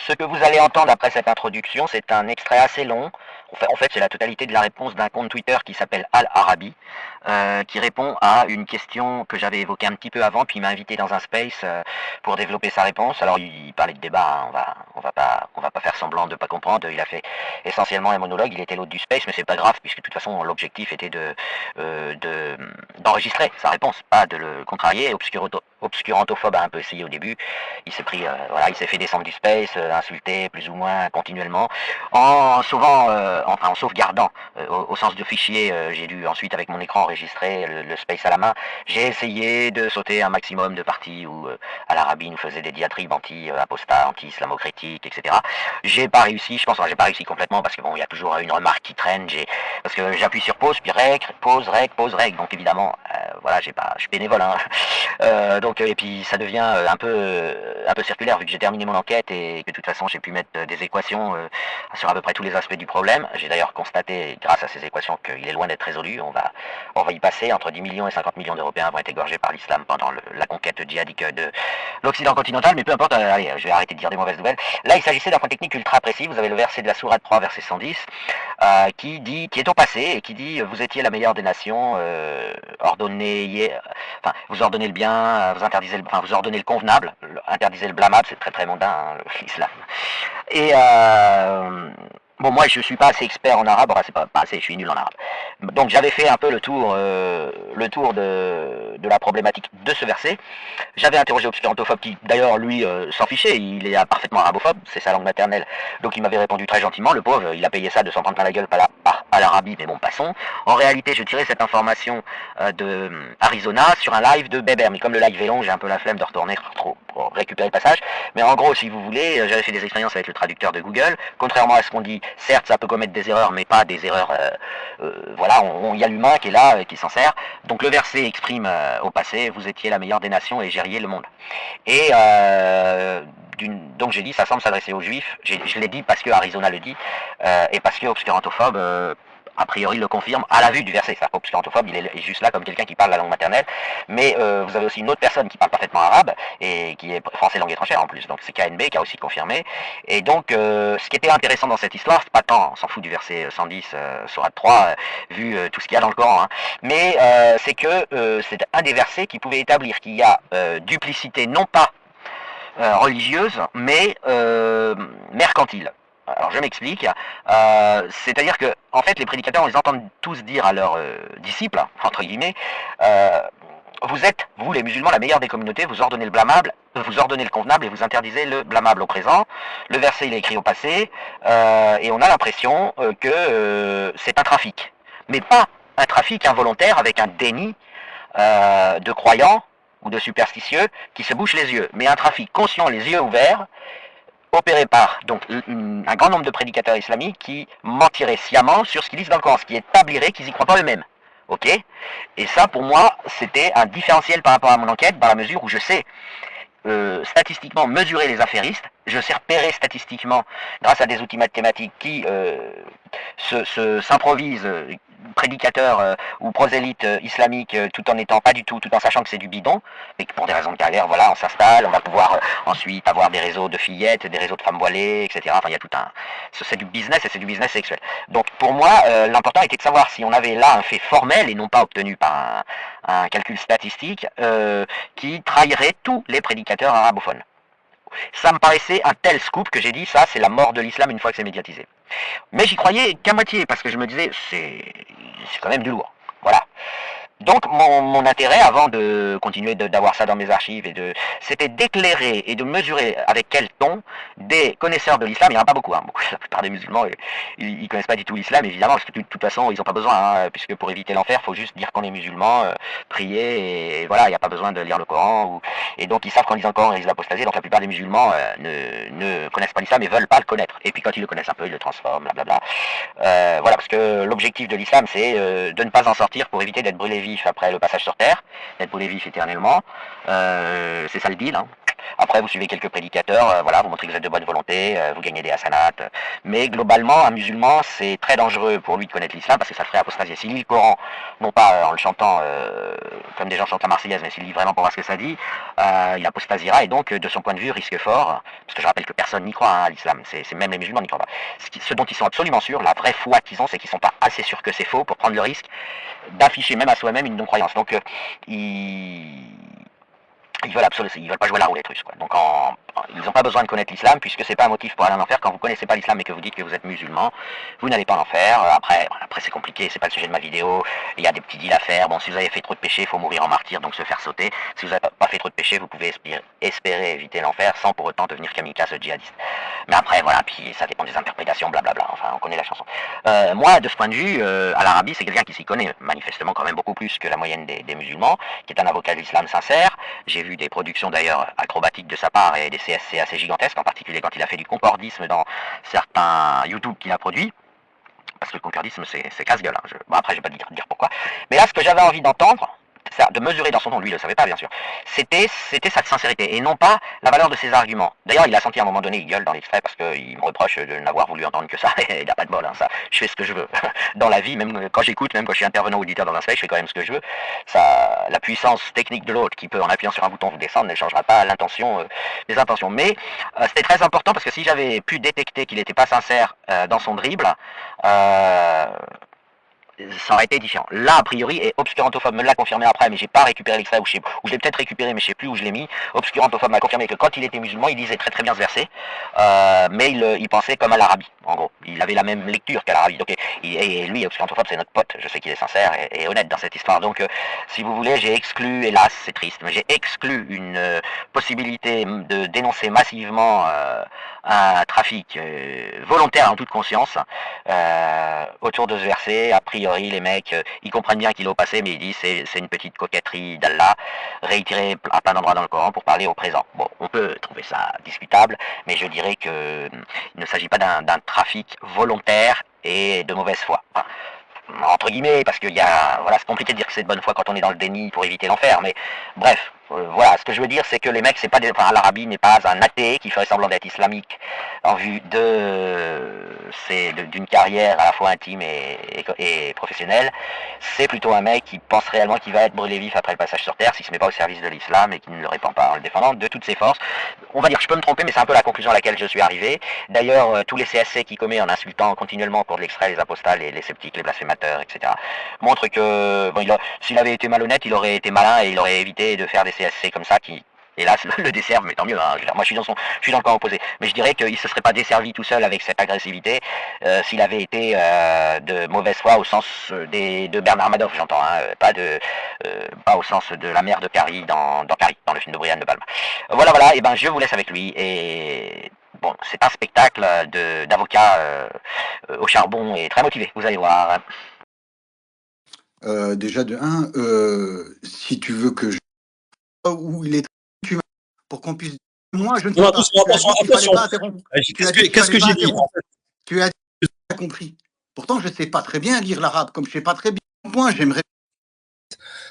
Ce que vous allez entendre après cette introduction, c'est un extrait assez long. En fait, c'est la totalité de la réponse d'un compte Twitter qui s'appelle Al-Arabi, qui répond à une question que j'avais évoquée un petit peu avant, puis il m'a invité dans un space pour développer sa réponse. Alors, il parlait de débat, hein, on va pas faire semblant de pas comprendre. Il a fait essentiellement un monologue, il était l'hôte du space, mais c'est pas grave, puisque de toute façon, l'objectif était d'enregistrer sa réponse, pas de le contrarier. Obscurantophobe a un peu essayé au début, il s'est pris, voilà, il s'est fait descendre du space, insulté plus ou moins continuellement, en sauvant, enfin en sauvegardant, au sens de fichier. J'ai dû ensuite avec mon écran enregistrer le space à la main. J'ai essayé de sauter un maximum de parties où Al-Arabi nous faisait des diatribes anti-apostat, anti-islamo-critique, etc. J'ai pas réussi, je pense, j'ai pas réussi complètement parce que bon, il y a toujours une remarque qui traîne. Parce que j'appuie sur pause, puis pause, rec, donc évidemment, voilà, je suis bénévole, hein. Donc et puis ça devient un peu circulaire vu que j'ai terminé mon enquête et que de toute façon j'ai pu mettre des équations sur à peu près tous les aspects du problème. J'ai d'ailleurs constaté grâce à ces équations qu'il est loin d'être résolu. On va y passer. Entre 10 millions et 50 millions d'Européens vont être égorgés par l'islam pendant la conquête djihadique de l'Occident continental, mais peu importe, allez, je vais arrêter de dire des mauvaises nouvelles. Là, il s'agissait d'un point technique ultra précis. Vous avez le verset de la sourate 3, verset 110, qui est au passé et qui dit vous étiez la meilleure des nations, vous ordonnez le bien, vous ordonnez le convenable, interdisez le blâmable, c'est très très mondain, hein, l'islam. Et bon, moi je suis pas assez expert en arabe, enfin, c'est pas assez, je suis nul en arabe. Donc j'avais fait un peu le tour de la problématique de ce verset. J'avais interrogé Obscurantophobe qui d'ailleurs lui s'en fichait, il est parfaitement arabophobe, c'est sa langue maternelle, donc il m'avait répondu très gentiment, le pauvre, il a payé ça de s'en prendre plein la gueule à l'Arabie, mais bon, passons. En réalité, je tirais cette information de Arizona sur un live de Beber, mais comme le live est long, j'ai un peu la flemme de retourner pour récupérer le passage, mais en gros, si vous voulez, j'avais fait des expériences avec le traducteur de Google, contrairement à ce qu'on dit, certes, ça peut commettre des erreurs, mais pas des erreurs, voilà, il y a l'humain qui est là, qui s'en sert, donc le verset exprime au passé, vous étiez la meilleure des nations et gériez le monde. Et donc j'ai dit, ça semble s'adresser aux juifs, je l'ai dit parce que Arizona le dit, et parce que Obscurantophobe, a priori le confirme à la vue du verset. C'est-à-dire qu'Obscurantophobe, il est juste là comme quelqu'un qui parle la langue maternelle, mais vous avez aussi une autre personne qui parle parfaitement arabe, et qui est français langue étrangère en plus, donc c'est KNB qui a aussi confirmé. Et donc ce qui était intéressant dans cette histoire, c'est pas tant, on s'en fout du verset 110, Sourate 3, vu tout ce qu'il y a dans le Coran, hein, mais c'est que c'est un des versets qui pouvait établir qu'il y a duplicité non pas religieuse, mais mercantile. Alors je m'explique, c'est-à-dire que en fait les prédicateurs, on les entend tous dire à leurs disciples, entre guillemets, vous êtes, vous les musulmans, la meilleure des communautés, vous ordonnez le blâmable, vous ordonnez le convenable et vous interdisez le blâmable au présent. Le verset il est écrit au passé, et on a l'impression que c'est un trafic, mais pas un trafic involontaire avec un déni de croyants ou de superstitieux qui se bouchent les yeux, mais un trafic conscient, les yeux ouverts, opéré par donc un grand nombre de prédicateurs islamiques qui mentiraient sciemment sur ce qu'ils lisent dans le Coran, ce qui établirait qu'ils n'y croient pas eux-mêmes. Ok. Et ça, pour moi, c'était un différentiel par rapport à mon enquête, dans la mesure où je sais statistiquement mesurer les affairistes, je sais repérer statistiquement, grâce à des outils mathématiques qui s'improvisent prédicateurs ou prosélytes islamiques tout en étant pas du tout, tout en sachant que c'est du bidon, mais que pour des raisons de carrière, voilà, on s'installe, on va pouvoir ensuite avoir des réseaux de fillettes, des réseaux de femmes voilées, etc. Enfin, il y a tout un... C'est du business et c'est du business sexuel. Donc pour moi, l'important était de savoir si on avait là un fait formel et non pas obtenu par un calcul statistique qui trahirait tous les prédicateurs arabophones. Ça me paraissait un tel scoop que j'ai dit ça c'est la mort de l'islam une fois que c'est médiatisé. Mais j'y croyais qu'à moitié parce que je me disais c'est quand même du lourd. Voilà. Donc mon intérêt avant de continuer d'avoir ça dans mes archives c'était d'éclairer et de mesurer avec quel ton des connaisseurs de l'islam, il n'y en a pas beaucoup, hein, la plupart des musulmans ils connaissent pas du tout l'islam évidemment parce que de toute façon ils n'ont pas besoin, hein, puisque pour éviter l'enfer il faut juste dire qu'on est musulman, prier et voilà, il n'y a pas besoin de lire le Coran et donc ils savent qu'en lisant le Coran ils risquent d'apostasie, donc la plupart des musulmans ne connaissent pas l'islam et veulent pas le connaître, et puis quand ils le connaissent un peu ils le transforment, blablabla. Voilà, parce que l'objectif de l'islam c'est de ne pas en sortir pour éviter d'être brûlé vif après le passage sur terre, d'être brûlé vif éternellement, c'est ça le deal, hein. Après, vous suivez quelques prédicateurs, voilà, vous montrez que vous êtes de bonne volonté, vous gagnez des hasanats. Mais globalement, un musulman, c'est très dangereux pour lui de connaître l'islam parce que ça le ferait apostasier. S'il lit le Coran, non pas en le chantant comme des gens chantent la Marseillaise, mais s'il lit vraiment pour voir ce que ça dit, il apostasiera et donc, de son point de vue, risque fort. Parce que je rappelle que personne n'y croit à l'islam. C'est même les musulmans n'y croient pas. Ce dont ils sont absolument sûrs, la vraie foi qu'ils ont, c'est qu'ils sont pas assez sûrs que c'est faux pour prendre le risque d'afficher même à soi-même une non-croyance. Donc, ils veulent absolument, ils veulent pas jouer la roulette russe, quoi. Donc ils n'ont pas besoin de connaître l'islam puisque c'est pas un motif pour aller en enfer. Quand vous connaissez pas l'islam et que vous dites que vous êtes musulman, vous n'allez pas en enfer. Après c'est compliqué, c'est pas le sujet de ma vidéo. Il y a des petits deals à faire. Bon, si vous avez fait trop de péchés, il faut mourir en martyr, donc se faire sauter. Si vous n'avez pas fait trop de péchés, vous pouvez espérer éviter l'enfer sans pour autant devenir kamikaze djihadiste. Mais après voilà, puis ça dépend des interprétations, blablabla. Enfin, on connaît la chanson. Moi, de ce point de vue, à l'Arabie, c'est quelqu'un qui s'y connaît manifestement quand même beaucoup plus que la moyenne des musulmans, qui est un avocat de l'islam sincère. J'ai vu des productions d'ailleurs acrobatiques de sa part et des CSC assez gigantesques, en particulier quand il a fait du concordisme dans certains YouTube qu'il a produits. Parce que le concordisme, c'est casse-gueule. Hein. Bon, après, je vais pas dire pourquoi. Mais là, ce que j'avais envie d'entendre, de mesurer dans son nom, lui il le savait pas bien sûr, c'était sa sincérité et non pas la valeur de ses arguments. D'ailleurs il a senti à un moment donné, il gueule dans l'extrait parce qu'il me reproche de n'avoir voulu entendre que ça, et il n'a pas de bol, hein, ça, je fais ce que je veux. Dans la vie, même quand j'écoute, même quand je suis intervenant ou auditeur dans un slide, je fais quand même ce que je veux. Ça, la puissance technique de l'autre qui peut en appuyant sur un bouton vous descendre ne changera pas l'intention, les intentions. Mais c'était très important parce que si j'avais pu détecter qu'il n'était pas sincère dans son dribble, ça aurait été différent. Là, a priori, et Obscurantophobe me l'a confirmé après, mais j'ai pas récupéré l'extrait, ou je l'ai peut-être récupéré, mais je sais plus où je l'ai mis. Obscurantophobe m'a confirmé que quand il était musulman, il disait très très bien ce verset, mais il pensait comme à l'Arabie, en gros. Il avait la même lecture qu'à l'Arabie. Donc, et lui, Obscurantophobe, c'est notre pote. Je sais qu'il est sincère et honnête dans cette histoire. Donc, si vous voulez, j'ai exclu, hélas, c'est triste, mais j'ai exclu une possibilité de dénoncer massivement un trafic volontaire en toute conscience autour de ce verset. A priori, les mecs, ils comprennent bien qu'il est au passé, mais ils disent c'est une petite coquetterie d'Allah, réitérée à plein d'endroits dans le Coran pour parler au présent. Bon, on peut trouver ça discutable, mais je dirais que il ne s'agit pas d'un trafic volontaire et de mauvaise foi. Enfin, entre guillemets, parce qu'il y a, voilà, c'est compliqué de dire que c'est de bonne foi quand on est dans le déni pour éviter l'enfer, mais bref, voilà, ce que je veux dire, c'est que les mecs, c'est pas enfin, l'Arabie n'est pas un athée qui ferait semblant d'être islamique en vue d'une carrière à la fois intime et professionnelle. C'est plutôt un mec qui pense réellement qu'il va être brûlé vif après le passage sur terre s'il se met pas au service de l'islam et qui ne le répand pas en le défendant de toutes ses forces. On va dire, je peux me tromper, mais c'est un peu la conclusion à laquelle je suis arrivé. D'ailleurs, tous les CSC qui commet en insultant continuellement au cours de l'extrait les apostats, les sceptiques, les blasphémateurs, etc., montrent que bon, s'il avait été malhonnête, il aurait été malin et il aurait évité de faire des CSC comme ça qui, hélas, le desservent, mais tant mieux. Hein. Moi, je suis dans le camp opposé. Mais je dirais qu'il ne se serait pas desservi tout seul avec cette agressivité s'il avait été de mauvaise foi au sens de Bernard Madoff, j'entends, hein, pas au sens de la mère de Carrie dans Carrie, dans le film de Brian De Palma. Voilà. Et ben, je vous laisse avec lui et bon, c'est un spectacle d'avocat au charbon et très motivé. Vous allez voir. Déjà de un, si tu veux que je où il est pour qu'on puisse. Moi, je ne sais pas. Attention. Qu'est-ce que j'ai dit? Tu as compris. Pourtant, je ne sais pas très bien lire l'arabe, comme je ne sais pas très bien le point. J'aimerais.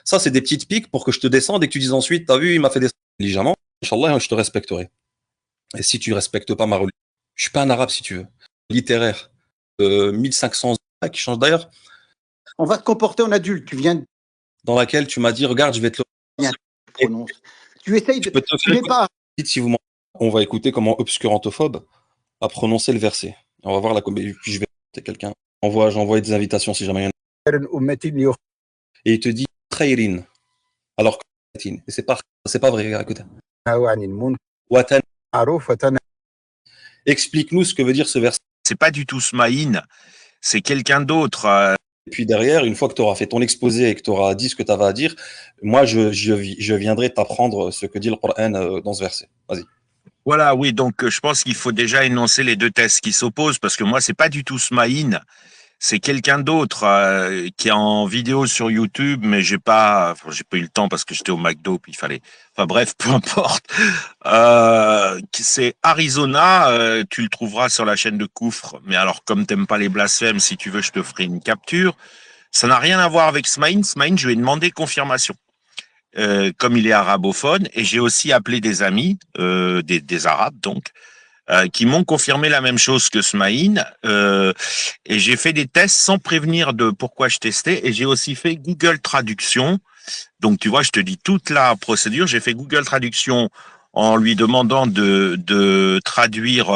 Ça, c'est des petites piques pour que je te descende et que tu dises ensuite, t'as vu, il m'a fait descendre intelligemment. Inch'Allah, je te respecterai. Et si tu respectes pas ma religion, je suis pas un arabe si tu veux. Littéraire. 1500 ans qui change d'ailleurs. On va te comporter en adulte. Tu viens. Dans laquelle tu m'as dit, regarde, je vais te le. Tu essayes de. Tu n'es pas. Si vous on va écouter comment Obscurantophobe a prononcé le verset. On va voir la puis je vais quelqu'un. J'envoie des invitations si jamais il y en a. Et il te dit khairin. Alors que c'est pas vrai, écoute. Explique-nous ce que veut dire ce verset. C'est pas du tout Smaïn, c'est quelqu'un d'autre. Et puis derrière, une fois que tu auras fait ton exposé et que tu auras dit ce que tu avais à dire, moi je viendrai t'apprendre ce que dit le Coran dans ce verset. Vas-y. Voilà, oui, donc je pense qu'il faut déjà énoncer les deux thèses qui s'opposent, parce que moi, c'est pas du tout Smaïn, c'est quelqu'un d'autre qui est en vidéo sur YouTube, mais j'ai pas eu le temps parce que j'étais au McDo, puis il fallait. Enfin bref, peu importe. C'est Arizona, tu le trouveras sur la chaîne de Koufre. Mais alors, comme t'aimes pas les blasphèmes, si tu veux, je te ferai une capture. Ça n'a rien à voir avec Smaïn. Smaïn, je lui ai demandé confirmation. comme il est arabophone, et j'ai aussi appelé des amis, des Arabes donc, qui m'ont confirmé la même chose que Smaïn, et j'ai fait des tests sans prévenir de pourquoi je testais, et j'ai aussi fait Google Traduction. Donc tu vois, je te dis toute la procédure. J'ai fait Google Traduction en lui demandant de traduire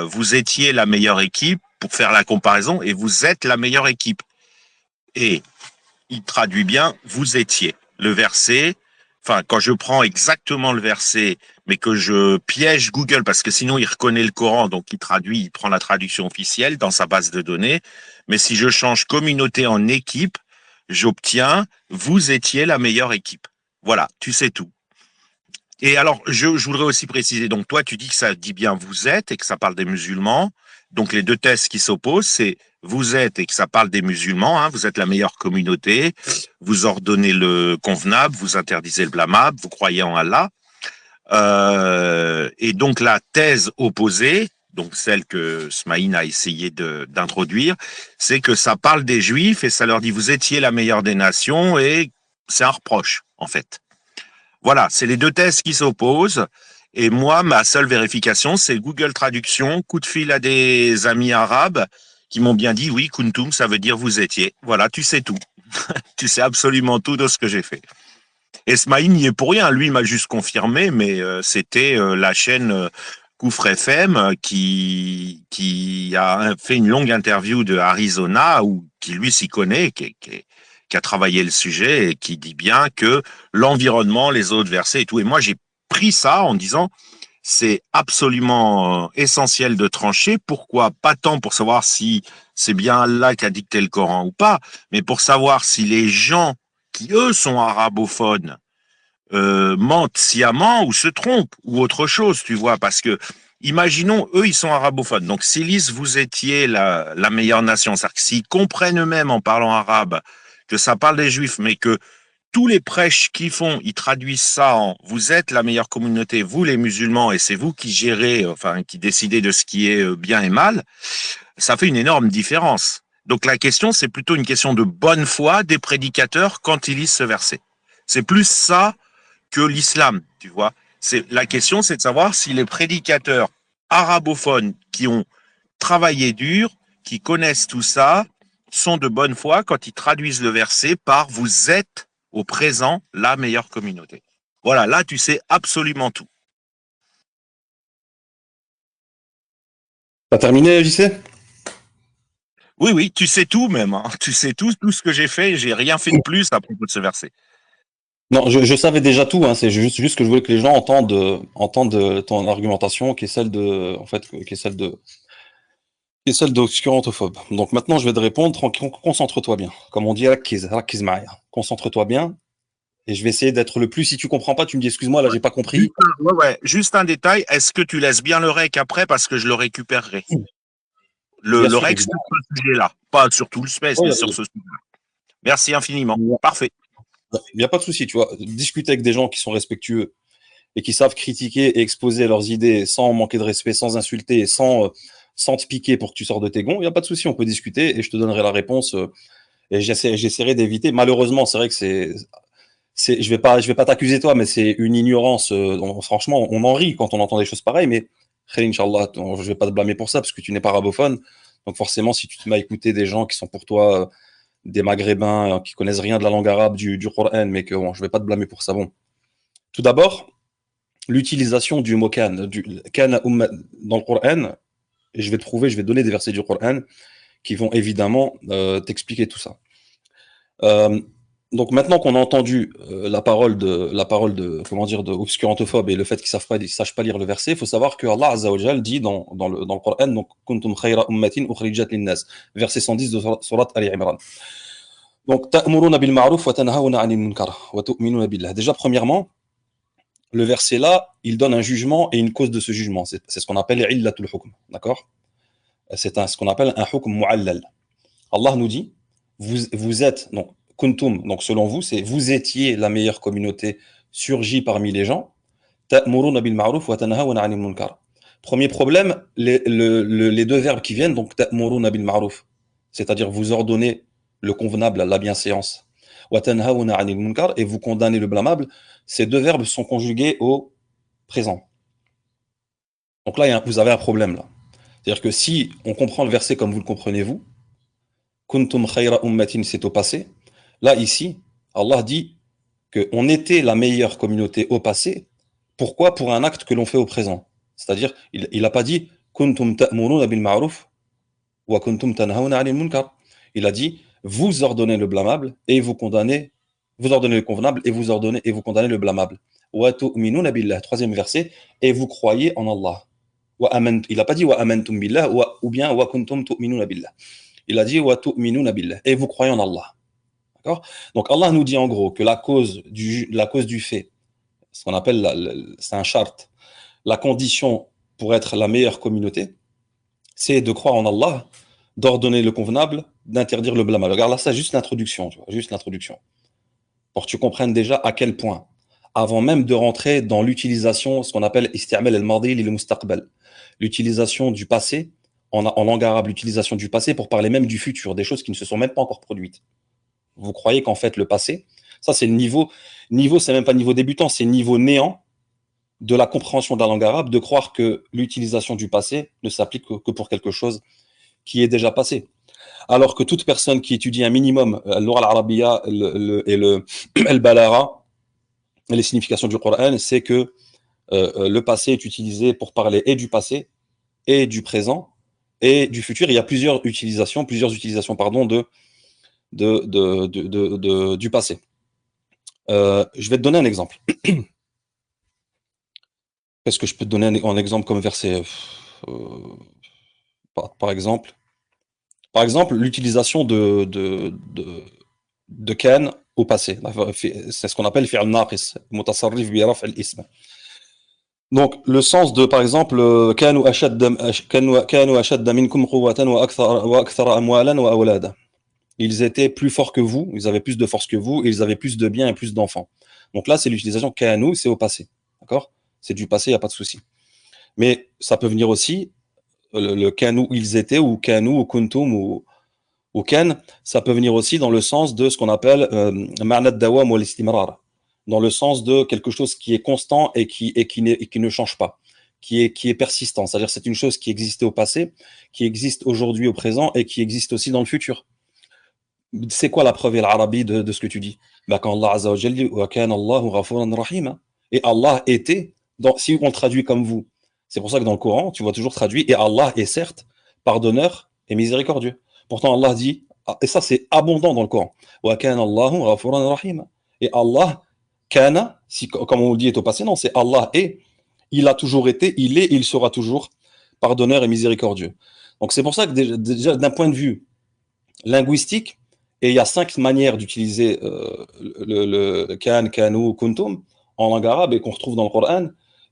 vous étiez la meilleure équipe pour faire la comparaison, et vous êtes la meilleure équipe. Et il traduit bien vous étiez. Le verset, enfin, quand je prends exactement le verset, mais que je piège Google, parce que sinon il reconnaît le Coran, donc il traduit, il prend la traduction officielle dans sa base de données. Mais si je change communauté en équipe, j'obtiens vous étiez la meilleure équipe. Voilà, tu sais tout. Et alors, je voudrais aussi préciser, donc toi, tu dis que ça dit bien vous êtes et que ça parle des musulmans. Donc, les deux tests qui s'opposent, c'est vous êtes et que ça parle des musulmans, hein, vous êtes la meilleure communauté, vous ordonnez le convenable, vous interdisez le blâmable, vous croyez en Allah. Et donc, la thèse opposée, donc celle que Smaïn a essayé d'introduire, c'est que ça parle des juifs et ça leur dit vous étiez la meilleure des nations, et c'est un reproche, en fait. Voilà, c'est les deux thèses qui s'opposent. Et moi, ma seule vérification, c'est Google Traduction, coup de fil à des amis arabes qui m'ont bien dit, oui, kuntum, ça veut dire vous étiez. Voilà, tu sais tout. Tu sais absolument tout de ce que j'ai fait. Et Smaïn n'y est pour rien. Lui, il m'a juste confirmé, mais c'était la chaîne Koufre FM qui a fait une longue interview de Arizona, qui lui s'y connaît, qui a travaillé le sujet et qui dit bien que l'environnement, les autres versets et tout. Et moi, j'ai pris ça en disant, c'est absolument essentiel de trancher. Pourquoi? Pas tant pour savoir si c'est bien Allah qui a dicté le Coran ou pas, mais pour savoir si les gens qui, eux, sont arabophones, mentent sciemment ou se trompent ou autre chose, tu vois, parce que imaginons, eux, ils sont arabophones. Donc, s'ils disent vous étiez la meilleure nation, c'est-à-dire que s'ils comprennent eux-mêmes en parlant arabe que ça parle des juifs, mais que tous les prêches qu'ils font, ils traduisent ça en vous êtes la meilleure communauté, vous les musulmans, et c'est vous qui gérez, enfin, qui décidez de ce qui est bien et mal, ça fait une énorme différence. Donc la question, c'est plutôt une question de bonne foi des prédicateurs quand ils lisent ce verset. C'est plus ça que l'islam, tu vois. La question, c'est de savoir si les prédicateurs arabophones qui ont travaillé dur, qui connaissent tout ça, sont de bonne foi quand ils traduisent le verset par vous êtes au présent la meilleure communauté. Voilà, là tu sais absolument tout. T'as terminé, JC? Oui, oui, tu sais tout même. Hein. Tu sais tout ce que j'ai fait. J'ai rien fait de plus à propos de ce verset. Non, je savais déjà tout, hein, c'est juste que je voulais que les gens entendent ton argumentation, qui est celle de, en fait, qui est celle d'obscurantophobe. Donc maintenant, je vais te répondre, concentre-toi bien. Comme on dit, rakiz ma'aya. Concentre-toi bien, et je vais essayer d'être le plus, si tu comprends pas, tu me dis, excuse-moi, là, j'ai pas compris. Juste un détail, est-ce que tu laisses bien le rec après parce que je le récupérerai? Le rec sur ce sujet-là, pas sur tout le space, mais sur ce sujet-là. Merci infiniment. Parfait. Il n'y a pas de souci, tu vois. Discuter avec des gens qui sont respectueux et qui savent critiquer et exposer leurs idées sans manquer de respect, sans insulter, sans te piquer pour que tu sors de tes gonds, il n'y a pas de souci, on peut discuter et je te donnerai la réponse et j'essaierai d'éviter. Malheureusement, c'est vrai que je vais pas t'accuser toi, mais c'est une ignorance. Franchement, on en rit quand on entend des choses pareilles, mais Inch'Allah, je vais pas te blâmer pour ça parce que tu n'es pas arabophone. Donc forcément, si tu te mets à écouter des gens qui sont pour toi des maghrébins qui connaissent rien de la langue arabe du Coran, mais que bon, je vais pas te blâmer pour ça. Bon, tout d'abord, l'utilisation du mot kan, dans le Coran, et je vais te prouver, je vais te donner des versets du Coran qui vont évidemment t'expliquer tout ça. Donc maintenant qu'on a entendu la parole de comment dire de obscurantophobe et le fait qu'ils sachent pas lire le verset, il faut savoir que Allah Azza wa Jal dit dans le Coran, donc kuntum khayra ummatin ukhrijat lin-nas, verset 110 de sourate Ali Imran. Donc ta'muruna bil ma'ruf wa tanhauna 'anil munkar wa tu'minuna billah. Déjà premièrement, le verset là, il donne un jugement et une cause de ce jugement, c'est ce qu'on appelle illatul hukm, d'accord? C'est ce qu'on appelle un hukm mu'allal. Allah nous dit vous êtes donc kuntum, donc selon vous, c'est vous étiez la meilleure communauté surgie parmi les gens. Ta'muruna bil ma'ruf wa tanhauna 'anil munkar. Premier problème, les deux verbes qui viennent, donc ta'muruna bil ma'ruf, c'est-à-dire vous ordonnez le convenable, la bienséance. wa tanhauna 'anil munkar, et vous condamnez le blâmable. Ces deux verbes sont conjugués au présent. Donc là, vous avez un problème là. C'est-à-dire que si on comprend le verset comme vous le comprenez vous, kuntum khayra ummatin, c'est au passé. Là, ici, Allah dit qu'on était la meilleure communauté au passé. Pourquoi? Pour un acte que l'on fait au présent. C'est-à-dire, il n'a pas dit kuntum ta'muruna bil ma'ruf wa kuntum tanhauna 'anil munkar. Il a dit vous ordonnez le blâmable et vous condamnez, vous ordonnez le convenable et vous condamnez le blâmable. Wa tu'minuna billah, troisième verset, et vous croyez en Allah. Il n'a pas dit wa amantum billah ou bien wa kuntum tu'minuna billah. Il a dit wa tu'minuna billah, et vous croyez en Allah. D'accord? Donc Allah nous dit en gros que la cause du fait, ce qu'on appelle, c'est un charte, la condition pour être la meilleure communauté, c'est de croire en Allah, d'ordonner le convenable, d'interdire le blâmable. Regarde là, c'est juste l'introduction, tu vois, juste l'introduction. Pour que tu comprennes déjà à quel point, avant même de rentrer dans l'utilisation, ce qu'on appelle isti'mal al-madi lil mustaqbal, l'utilisation du passé, en langue arabe, l'utilisation du passé pour parler même du futur, des choses qui ne se sont même pas encore produites. Vous croyez qu'en fait le passé, ça c'est le niveau, c'est même pas niveau débutant, c'est niveau néant de la compréhension de la langue arabe, de croire que l'utilisation du passé ne s'applique que pour quelque chose qui est déjà passé. Alors que toute personne qui étudie un minimum l'oral arabiya et le balara, les significations du Coran, c'est que le passé est utilisé pour parler et du passé, et du présent, et du futur. Il y a plusieurs utilisations du passé. Je vais te donner un exemple. Qu'est-ce que je peux te donner en exemple comme verset? Par exemple, l'utilisation de kan au passé. C'est ce qu'on appelle fi'l naqis, mutasarrif bi raf' al-ism. Donc, le sens de, par exemple, كانوا أشد منكم قوة وأكثر أموالا وأولادا. Ils étaient plus forts que vous, ils avaient plus de force que vous, et ils avaient plus de biens et plus d'enfants. Donc là, c'est l'utilisation كانوا, c'est au passé. D'accord? C'est du passé, il n'y a pas de souci. Mais ça peut venir aussi, le كانوا, ils étaient, ou كانوا, ou kuntum, ou كان, ça peut venir aussi dans le sens de ce qu'on appelle معنى الدوام والاستمرار, dans le sens de quelque chose qui est constant et qui ne change pas, qui est persistant. C'est-à-dire c'est une chose qui existait au passé, qui existe aujourd'hui au présent et qui existe aussi dans le futur. C'est quoi la preuve al-arabi de ce que tu dis? Quand Allah Azza wa Jalla dit wa kana Allahu ghafuran rahima, et Allah était, si on le traduit comme vous, c'est pour ça que dans le Coran, tu vois toujours traduit, et Allah est certes pardonneur et miséricordieux. Pourtant Allah dit, et ça c'est abondant dans le Coran, wa kana Allahu ghafuran rahima, et Allah Kana, comme on le dit, est au passé, non, c'est Allah est, il a toujours été, il est, et il sera toujours pardonneur et miséricordieux. Donc c'est pour ça que déjà d'un point de vue linguistique, et il y a 5 manières d'utiliser le kan, kanu, kuntum en langue arabe et qu'on retrouve dans le Coran.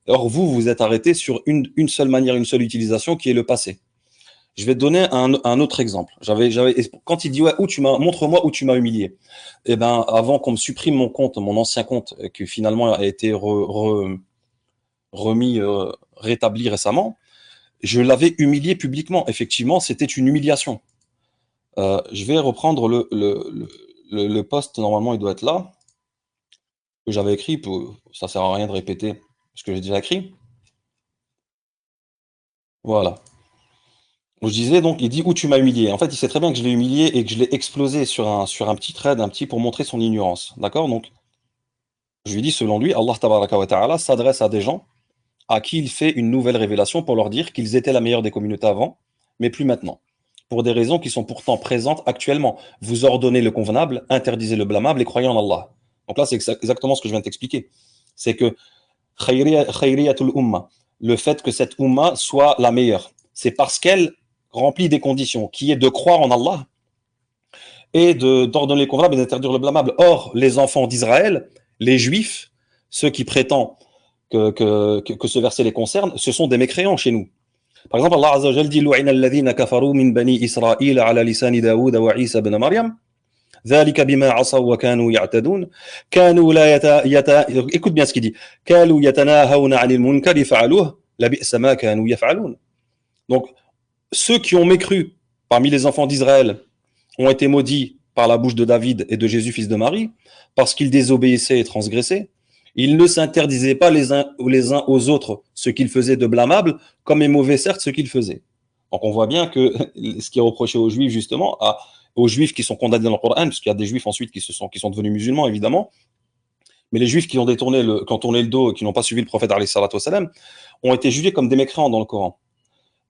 Or vous êtes arrêté sur une seule manière, une seule utilisation qui est le passé. Je vais te donner un autre exemple. Quand il dit ouais, montre-moi où tu m'as humilié. Eh ben, avant qu'on me supprime mon compte, mon ancien compte, qui finalement a été rétabli récemment, je l'avais humilié publiquement. Effectivement, c'était une humiliation. Je vais reprendre le post. Normalement, il doit être là, que j'avais écrit. Ça sert à rien de répéter ce que j'ai déjà écrit. Voilà. Je disais donc, il dit où tu m'as humilié. En fait, il sait très bien que je l'ai humilié et que je l'ai explosé sur un petit thread, pour montrer son ignorance. D'accord? Donc, je lui dis, selon lui, Allah tabaraka wa ta'ala s'adresse à des gens à qui il fait une nouvelle révélation pour leur dire qu'ils étaient la meilleure des communautés avant, mais plus maintenant. Pour des raisons qui sont pourtant présentes actuellement. Vous ordonnez le convenable, interdisez le blâmable et croyez en Allah. Donc là, c'est exactement ce que je viens de t'expliquer. C'est que khayriyatul umma, le fait que cette umma soit la meilleure, c'est parce qu'elle remplit des conditions, qui est de croire en Allah et d'ordonner le convenable et d'interdire le blâmable. Or, les enfants d'Israël, les juifs, ceux qui prétendent que ce verset les concerne, ce sont des mécréants chez nous. Par exemple, Allah Azza wa Jalla dit lu'ina alladhina kafaru min bani Israël ala lisani Daoud wa Isa ibn Maryam. ذلك بما عصوا وكانوا يعتدون كانوا لا écoute bien ce qu'il dit كانوا يتناهون عن المنكر فعلوه لبئس ما كانوا يفعلون. Donc ceux qui ont mécru parmi les enfants d'Israël ont été maudits par la bouche de David et de Jésus, fils de Marie, parce qu'ils désobéissaient et transgressaient. Ils ne s'interdisaient pas les uns aux autres ce qu'ils faisaient de blâmable, comme est mauvais certes ce qu'ils faisaient. Donc on voit bien que ce qui est reproché aux Juifs justement, aux Juifs qui sont condamnés dans le Coran, puisqu'il y a des Juifs ensuite qui sont devenus musulmans évidemment, mais les Juifs qui ont tourné le dos et qui n'ont pas suivi le prophète alayhi salatu wassalam, ont été jugés comme des mécréants dans le Coran.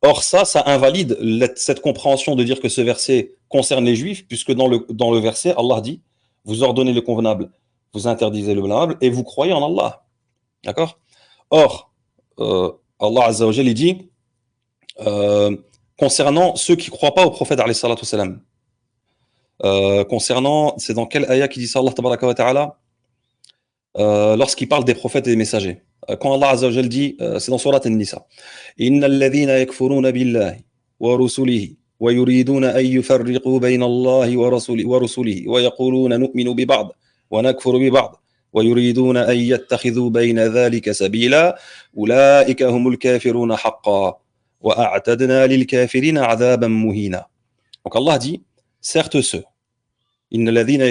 Or ça invalide cette compréhension de dire que ce verset concerne les Juifs, puisque dans le verset, Allah dit, vous ordonnez le convenable, vous interdisez le blâmable, et vous croyez en Allah. D'accord? Or, Allah Azza wa Jalla, il dit, concernant ceux qui ne croient pas au prophète alayhi salatu wassalam, concernant, c'est dans quel ayah qui dit ça, Allah tabaraka wa ta'ala, lorsqu'il parle des prophètes et des messagers. Quand Allah Azza wa Jalla dit, c'est dans Surat An-Nisa, Innal ladhina yakfuruna billahi wa rusulihi wa yuriduna an yufarriqu bayna Allahi wa rusulihi wa yaquluna nu'minu bi ba'd wa nakfuru bi ba'd wa yuriduna an yattakhidhu bayna dhalika sabila ulaika humul kafiruna haqqan wa a'tadna lil kafirina 'adhaban muhina. Donc Allah dit, certes ceux Innal ladhina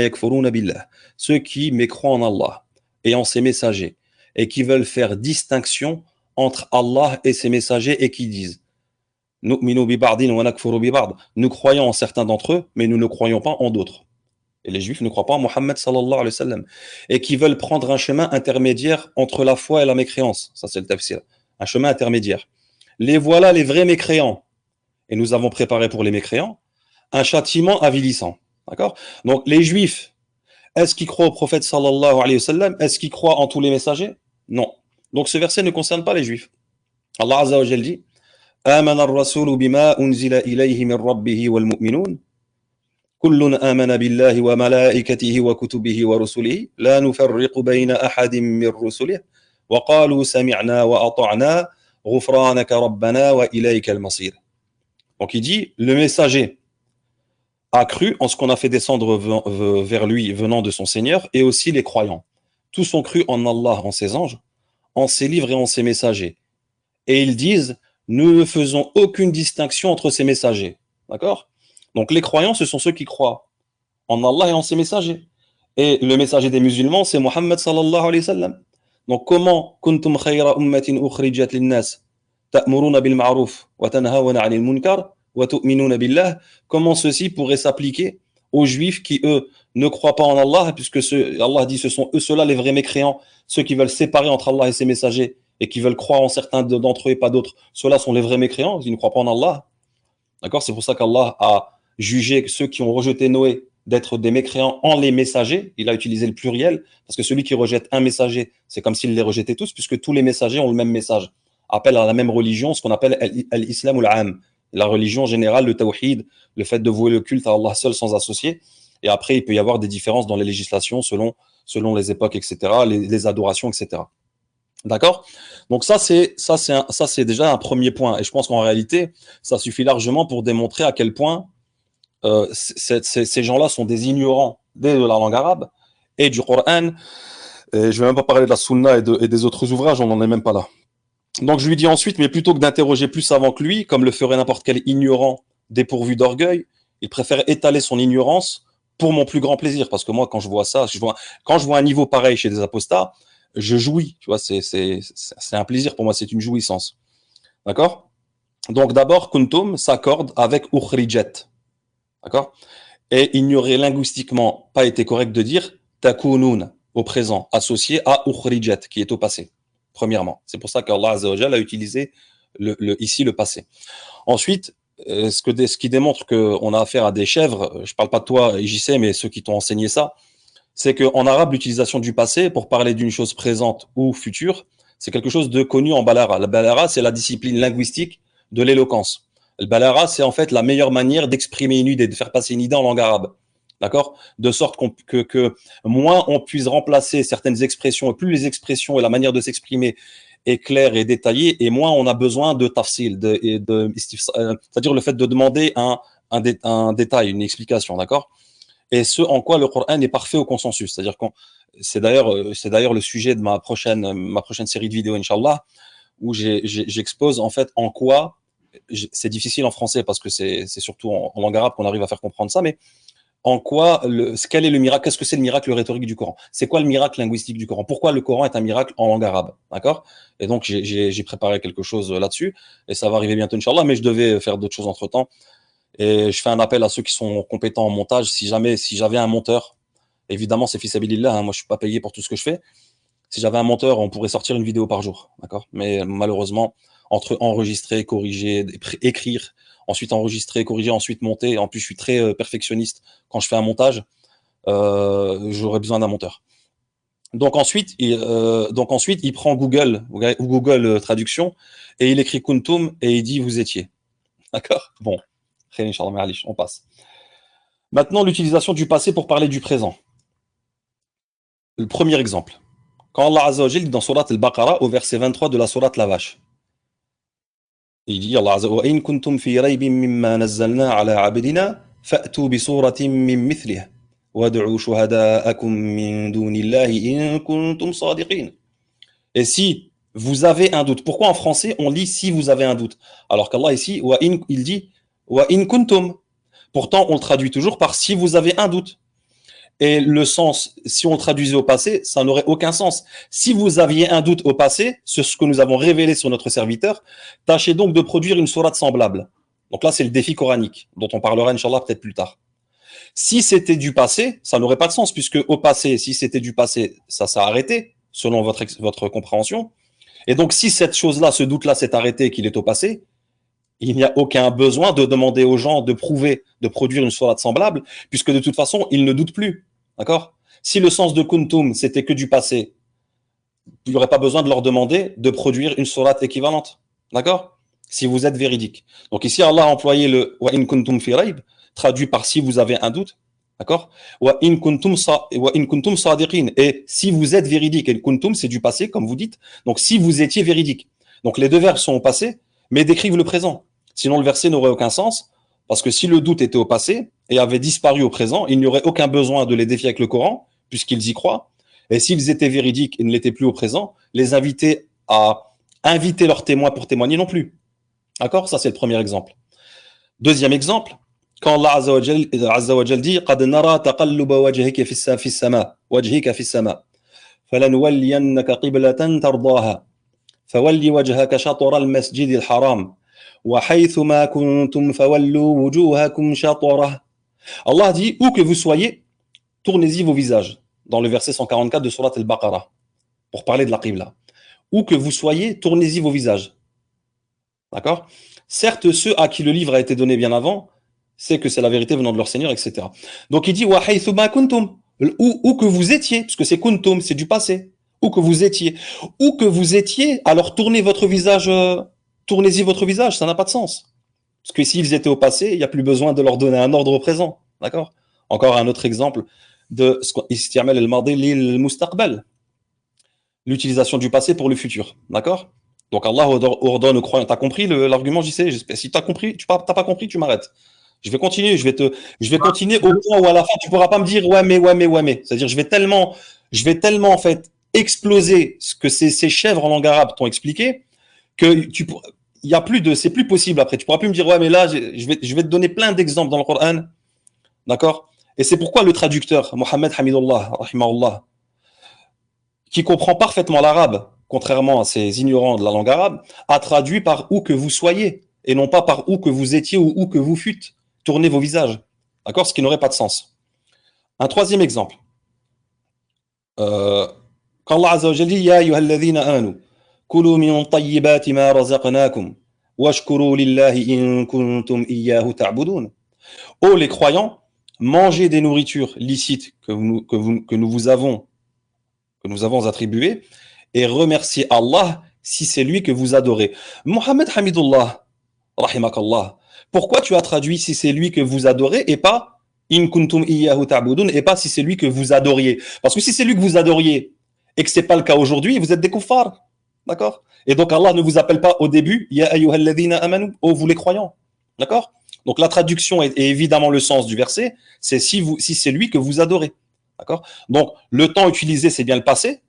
yakfuruna billah, ceux qui mécroient en Allah et en ses messagers et qui veulent faire distinction entre Allah et ses messagers et qui disent Nu'minu bi ba'din wa nakfuru bi ba'd, nous croyons en certains d'entre eux mais nous ne croyons pas en d'autres. Et les Juifs ne croient pas en Mohammed sallallahu alayhi wa sallam, et qui veulent prendre un chemin intermédiaire entre la foi et la mécréance. Ça c'est le tafsir, un chemin intermédiaire. Les voilà les vrais mécréants, et nous avons préparé pour les mécréants un châtiment avilissant. D'accord? Donc les Juifs, est-ce qu'ils croient au prophète sallallahu alayhi wa sallam? Est-ce qu'ils croient en tous les messagers? Non. Donc ce verset ne concerne pas les Juifs. Allah Azza wa Jalla dit Amana ar-rasulu bima unzila ilayhi min rabbihi wal mu'minun kullun amana billahi wa malaikatihi wa kutubihi wa rusulihi la nufarriqu bayna ahadin min rusulihi wa qalu sami'na wa ata'na ghufranaka rabbana wa ilayka al-masir. Donc il dit le messager a cru en ce qu'on a fait descendre vers lui venant de son Seigneur, et aussi les croyants. Tous ont cru en Allah, en ses anges, en ses livres et en ses messagers. Et ils disent, nous ne faisons aucune distinction entre ces messagers. D'accord? Donc les croyants, ce sont ceux qui croient en Allah et en ses messagers. Et le messager des musulmans, c'est Muhammad sallallahu alayhi wa sallam. Donc comment kuntum khayra ummatin ukhrijat linnas ta'muruna bil ma'ruf wa tanhawana 'anil munkar comment ceci pourrait s'appliquer aux Juifs qui, eux, ne croient pas en Allah, puisque Allah dit ce sont eux, ceux-là les vrais mécréants, ceux qui veulent séparer entre Allah et ses messagers, et qui veulent croire en certains d'entre eux et pas d'autres. Ceux-là sont les vrais mécréants, ils ne croient pas en Allah. D'accord? C'est pour ça qu'Allah a jugé ceux qui ont rejeté Noé d'être des mécréants en les messagers. Il a utilisé le pluriel, parce que celui qui rejette un messager, c'est comme s'il les rejetait tous, puisque tous les messagers ont le même message, appellent à la même religion, ce qu'on appelle l'islam ou l'am. La religion générale, le tawhid, le fait de vouer le culte à Allah seul sans associer. Et après, il peut y avoir des différences dans les législations selon les époques, etc., les adorations, etc. D'accord? Donc ça, c'est déjà un premier point. Et je pense qu'en réalité, ça suffit largement pour démontrer à quel point ces gens-là sont des ignorants de la langue arabe et du Coran. Et je ne vais même pas parler de la Sunna et des autres ouvrages, on n'en est même pas là. Donc je lui dis ensuite, mais plutôt que d'interroger plus savant que lui, comme le ferait n'importe quel ignorant dépourvu d'orgueil, il préfère étaler son ignorance pour mon plus grand plaisir. Parce que moi, quand je vois ça, quand je vois un niveau pareil chez des apostats, je jouis. Tu vois, c'est un plaisir pour moi, c'est une jouissance. D'accord? Donc d'abord, kuntum s'accorde avec ukhrijet. D'accord? Et il n'y aurait linguistiquement pas été correct de dire takunun au présent, associé à ukhrijet, qui est au passé. Premièrement. C'est pour ça qu'Allah Azza wa Jalla a utilisé ici le passé. Ensuite, ce qui démontre qu'on a affaire à des chèvres, je ne parle pas de toi, JC, mais ceux qui t'ont enseigné ça, c'est qu'en arabe, l'utilisation du passé pour parler d'une chose présente ou future, c'est quelque chose de connu en balara. La balara, c'est la discipline linguistique de l'éloquence. Le balara, c'est en fait la meilleure manière d'exprimer une idée, de faire passer une idée en langue arabe. D'accord? De sorte que moins on puisse remplacer certaines expressions, et plus les expressions et la manière de s'exprimer est claire et détaillée, et moins on a besoin de tafsil, c'est-à-dire le fait de demander un détail, une explication, d'accord? Et ce en quoi le Coran est parfait au consensus. C'est-à-dire que c'est d'ailleurs le sujet de ma prochaine série de vidéos, Inch'Allah, où j'expose en fait en quoi, c'est difficile en français parce que c'est surtout en langue arabe qu'on arrive à faire comprendre ça, mais En quoi, quel est le miracle? Qu'est-ce que c'est le miracle rhétorique du Coran? C'est quoi le miracle linguistique du Coran? Pourquoi le Coran est un miracle en langue arabe? D'accord? Et donc, j'ai préparé quelque chose là-dessus, et ça va arriver bientôt, Inch'Allah, mais je devais faire d'autres choses entre-temps. Et je fais un appel à ceux qui sont compétents en montage. Si j'avais un monteur, évidemment, c'est fils Abilillah, hein, moi je suis pas payé pour tout ce que je fais. Si j'avais un monteur, on pourrait sortir une vidéo par jour, d'accord? Mais malheureusement, entre enregistrer, corriger, écrire, ensuite enregistrer, corriger, ensuite monter, en plus je suis très perfectionniste quand je fais un montage, j'aurais besoin d'un monteur. Donc ensuite, il prend Google ou Google Traduction et il écrit kuntum et il dit vous étiez. D'accord? Bon, on passe. Maintenant, l'utilisation du passé pour parler du présent. Le premier exemple. Quand Allah Azza wa Jal dit dans Surat Al-Baqarah au verset 23 de la Surat La Vache, il dit Allah Azza wa in kuntum fi raybin mimma nazzalna ala abdina fa'tu bi suratin min mithlihi wad'u shuhada'akum min dunillahi in kuntum sadiqin. Et si vous avez un doute, pourquoi en français on lit si vous avez un doute, alors qu'Allah ici il dit wa in kuntum. Pourtant on le traduit toujours par si vous avez un doute. Et le sens, si on le traduisait au passé, ça n'aurait aucun sens. Si vous aviez un doute au passé sur ce que nous avons révélé sur notre serviteur, tâchez donc de produire une sourate semblable. Donc là, c'est le défi coranique, dont on parlera, Inch'Allah, peut-être plus tard. Si c'était du passé, ça n'aurait pas de sens, puisque au passé, si c'était du passé, ça s'est arrêté, selon votre compréhension. Et donc, si cette chose-là, ce doute-là s'est arrêté, qu'il est au passé, il n'y a aucun besoin de demander aux gens de prouver, de produire une sourate semblable, puisque de toute façon, ils ne doutent plus. D'accord? Si le sens de kuntum, c'était que du passé, il n'y aurait pas besoin de leur demander de produire une sourate équivalente. D'accord? Si vous êtes véridique. Donc ici, Allah a employé le wa in kuntum fi rayb, traduit par si vous avez un doute. D'accord? Wa in kuntum sadiqin. Et si vous êtes véridique, et kuntum, c'est du passé, comme vous dites. Donc si vous étiez véridique. Donc les deux verbes sont au passé, mais décrivent le présent. Sinon, le verset n'aurait aucun sens. Parce que si le doute était au passé et avait disparu au présent, il n'y aurait aucun besoin de les défier avec le Coran, puisqu'ils y croient. Et s'ils étaient véridiques et ne l'étaient plus au présent, les inviter à inviter leurs témoins pour témoigner non plus. D'accord? Ça, c'est le premier exemple. Deuxième exemple, quand Allah Azza wa Jal dit قَدْ نَرَى تَقَلُّبَ وَجْهِكَ فِي السَّمَاءِ وَجْهِكَ فِي السَّمَاءِ فَلَنُوَلِّيَنَّكَ قِبْلَةً تَرْضَاهَا فَوَلِّ وَجْهَكَ شَطْرَ المسجد الحرام وَحَيْثُ مَا كُنْتُمْ فَوَلُّوا وُجُوهَكُمْ شَطْرَهُ. Allah dit, où que vous soyez, tournez-y vos visages, dans le verset 144 de Surat Al-Baqarah, pour parler de la Qibla. Où que vous soyez, tournez-y vos visages. D'accord? Certes, ceux à qui le livre a été donné bien avant, c'est que c'est la vérité venant de leur Seigneur, etc. Donc il dit, وَحَيْثُ مَا كُنْتُمْ, où que vous étiez, parce que c'est kuntum, c'est du passé. Où que vous étiez. Où que vous étiez, alors tournez votre visage... tournez-y votre visage, ça n'a pas de sens. Parce que s'ils étaient au passé, il n'y a plus besoin de leur donner un ordre au présent. D'accord? Encore un autre exemple de isti'mal al-madi lil-mustaqbal. L'utilisation du passé pour le futur. D'accord? Donc Allah ordonne aux croyants. T'as compris l'argument, j'y sais. Si t'as compris, t'as pas compris, tu m'arrêtes. Je vais continuer, je vais continuer au point où à la fin tu pourras pas me dire ouais mais. C'est-à-dire je vais tellement en fait exploser ce que ces chèvres en langue arabe t'ont expliqué que il y a plus de, c'est plus possible après. Tu pourras plus me dire ouais mais là je vais te donner plein d'exemples dans le Coran, d'accord? Et c'est pourquoi le traducteur Mohammed Hamidullah, rahimahullah, qui comprend parfaitement l'arabe, contrairement à ces ignorants de la langue arabe, a traduit par où que vous soyez et non pas par où que vous étiez ou où que vous fûtes. Tournez vos visages, d'accord? Ce qui n'aurait pas de sens. Un troisième exemple. Quand Allah Azza wa Jalla dit ya ayyuhalladhina amanu kulu min tayyibati ma razaqnakum washkuru lillahi in kuntum iyyahu ta'budun. Oh les croyants, mangez des nourritures licites que nous vous avons attribuées et remerciez Allah si c'est lui que vous adorez. Mohammed Hamidullah, rahimakallah, pourquoi tu as traduit si c'est lui que vous adorez et pas in kuntum iyyahu ta'budun et pas si c'est lui que vous adoriez? Parce que si c'est lui que vous adoriez et que c'est pas le cas aujourd'hui, vous êtes des kuffars. D'accord? Et donc Allah ne vous appelle pas au début ya ayyuhalladhina amanu, oh vous les croyants. D'accord? Donc la traduction est évidemment le sens du verset, c'est si c'est lui que vous adorez. D'accord? Donc le temps utilisé c'est bien le passé,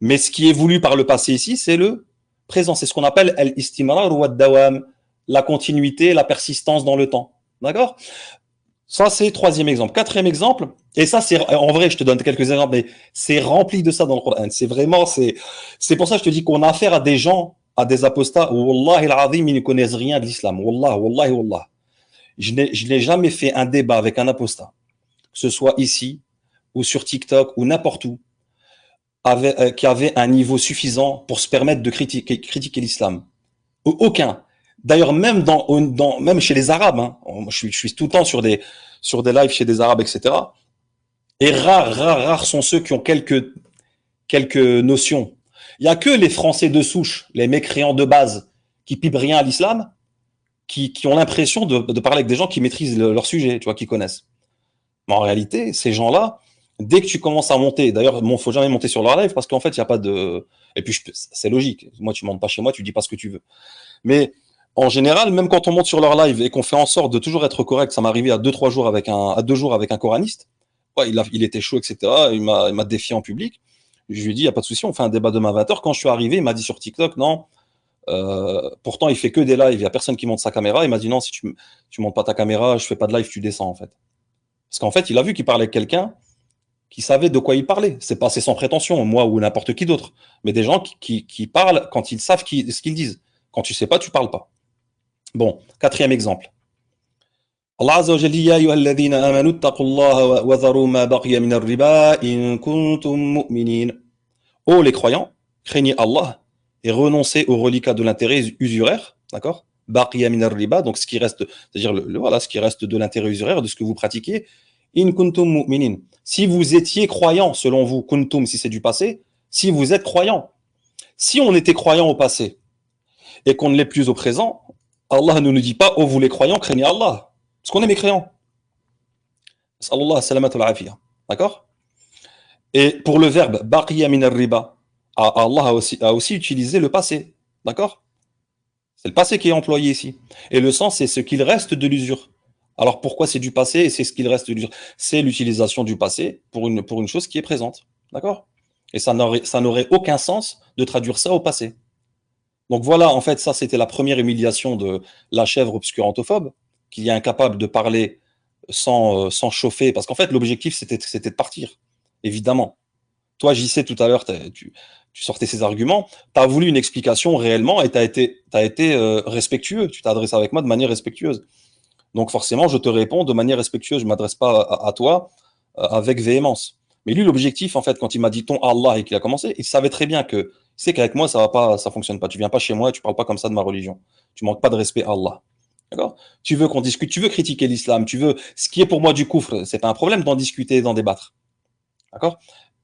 mais ce qui est voulu par le passé ici, c'est le présent, c'est ce qu'on appelle al-istimrar wa ad-dawam, la continuité, la persistance dans le temps. D'accord? Ça, c'est troisième exemple. Quatrième exemple, et ça, c'est en vrai, je te donne quelques exemples, mais c'est rempli de ça dans le Coran. C'est vraiment, c'est pour ça que je te dis qu'on a affaire à des gens, à des apostats, où Wallahi al-Azim, ils ne connaissent rien de l'islam. Wallah, wallahi, wallah. Je n'ai jamais fait un débat avec un apostat, que ce soit ici, ou sur TikTok, ou n'importe où, qui avait un niveau suffisant pour se permettre de critiquer l'islam. Aucun. D'ailleurs, même même chez les Arabes, hein, je suis tout le temps sur des lives chez des Arabes, etc. Et rares sont ceux qui ont quelques notions. Il y a que les Français de souche, les mécréants de base, qui pipent rien à l'islam, qui ont l'impression de parler avec des gens qui maîtrisent leur sujet, tu vois, qui connaissent. Mais en réalité, ces gens-là, dès que tu commences à monter, d'ailleurs, bon, faut jamais monter sur leur live parce qu'en fait, il n'y a pas de. Et puis, c'est logique. Moi, tu montes pas chez moi, tu dis pas ce que tu veux. Mais en général, même quand on monte sur leur live et qu'on fait en sorte de toujours être correct, ça m'est arrivé à 2 jours avec un coraniste. Ouais, il était chaud, etc. Il m'a défié en public. Je lui ai dit, il n'y a pas de souci, on fait un débat demain à 20h. Quand je suis arrivé, il m'a dit sur TikTok, non. Pourtant, il fait que des lives. Il n'y a personne qui monte sa caméra. Il m'a dit, non, si tu montes pas ta caméra, je fais pas de live, tu descends, en fait. Parce qu'en fait, il a vu qu'il parlait avec quelqu'un qui savait de quoi il parlait. C'est sans prétention, moi ou n'importe qui d'autre. Mais des gens qui parlent quand ils savent ce qu'ils disent. Quand tu sais pas, tu parles pas. Bon, quatrième exemple. Allah Azza wa Jalla dit, Ya ayyuhalladhina amanu ittaqullaha wa dharu ma baqiya min ar-riba in kuntum mu'minin. Oh les croyants, craignez Allah et renoncez au reliquat de l'intérêt usuraire, d'accord? Baqiya min ar-riba, donc ce qui reste, c'est-à-dire voilà, ce qui reste de l'intérêt usuraire, de ce que vous pratiquez. In kuntum mu'minin. Si vous étiez croyant, selon vous, kuntum si c'est du passé, si vous êtes croyant. Si on était croyant au passé et qu'on ne l'est plus au présent, Allah ne nous dit pas, oh vous les croyants, craignez Allah. Parce qu'on est mécréants. Sallallahu salamatu al-afiyah. D'accord? Et pour le verbe baqiya min ar-riba, Allah a aussi utilisé le passé. D'accord? C'est le passé qui est employé ici. Et le sens, c'est ce qu'il reste de l'usure. Alors pourquoi c'est du passé et c'est ce qu'il reste de l'usure? C'est l'utilisation du passé pour une chose qui est présente. D'accord? Et ça n'aurait aucun sens de traduire ça au passé. Donc voilà, en fait, ça c'était la première humiliation de la chèvre obscurantophobe, qui est incapable de parler sans chauffer. Parce qu'en fait, l'objectif c'était de partir, évidemment. Toi, j'y sais tout à l'heure, tu sortais ces arguments, tu as voulu une explication réellement et tu as été respectueux, tu t'es adressé avec moi de manière respectueuse. Donc forcément, je te réponds de manière respectueuse, je ne m'adresse pas à toi avec véhémence. Mais lui, l'objectif, en fait, quand il m'a dit ton Allah et qu'il a commencé, il savait très bien que c'est qu'avec moi, ça fonctionne pas. Tu viens pas chez moi et tu parles pas comme ça de ma religion. Tu manques pas de respect à Allah. D'accord? Tu veux qu'on discute, tu veux critiquer l'islam, tu veux ce qui est pour moi du kufr, c'est pas un problème d'en discuter, d'en débattre. D'accord?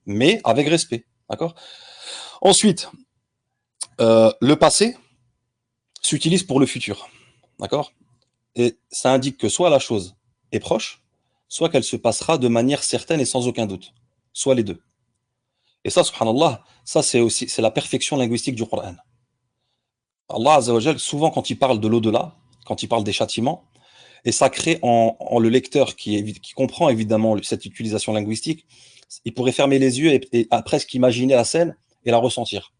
Mais avec respect. D'accord? Ensuite, le passé s'utilise pour le futur. D'accord? Et ça indique que soit la chose est proche, soit qu'elle se passera de manière certaine et sans aucun doute. Soit les deux. Et ça, subhanallah, ça c'est la perfection linguistique du Coran. Allah Azza wa Jal, souvent quand il parle de l'au-delà, quand il parle des châtiments, et ça crée en le lecteur qui comprend évidemment cette utilisation linguistique, il pourrait fermer les yeux et presque imaginer la scène et la ressentir.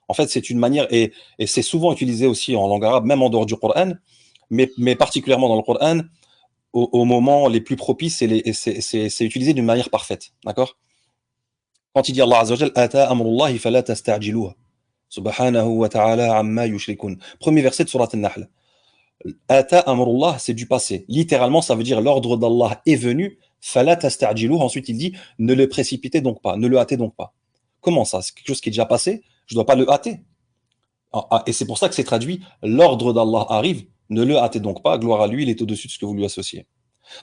En fait, c'est une manière, et c'est souvent utilisé aussi en langue arabe, même en dehors du Coran, mais particulièrement dans le Coran, au moment les plus propices, c'est utilisé d'une manière parfaite. D'accord? Quand il dit Allah Azza wa Jal, Ata amrullahi fala tasta'jiluha. Subhanahu wa ta'ala amma yushrikun. Premier verset de Surat An-Nahl. Ata amrullah, c'est du passé. Littéralement, ça veut dire l'ordre d'Allah est venu. Fala tasta'jiluha. Ensuite, il dit ne le précipitez donc pas, ne le hâtez donc pas. Comment ça? C'est quelque chose qui est déjà passé. Je ne dois pas le hâter. Et c'est pour ça que c'est traduit l'ordre d'Allah arrive. Ne le hâtez donc pas. Gloire à lui, il est au-dessus de ce que vous lui associez.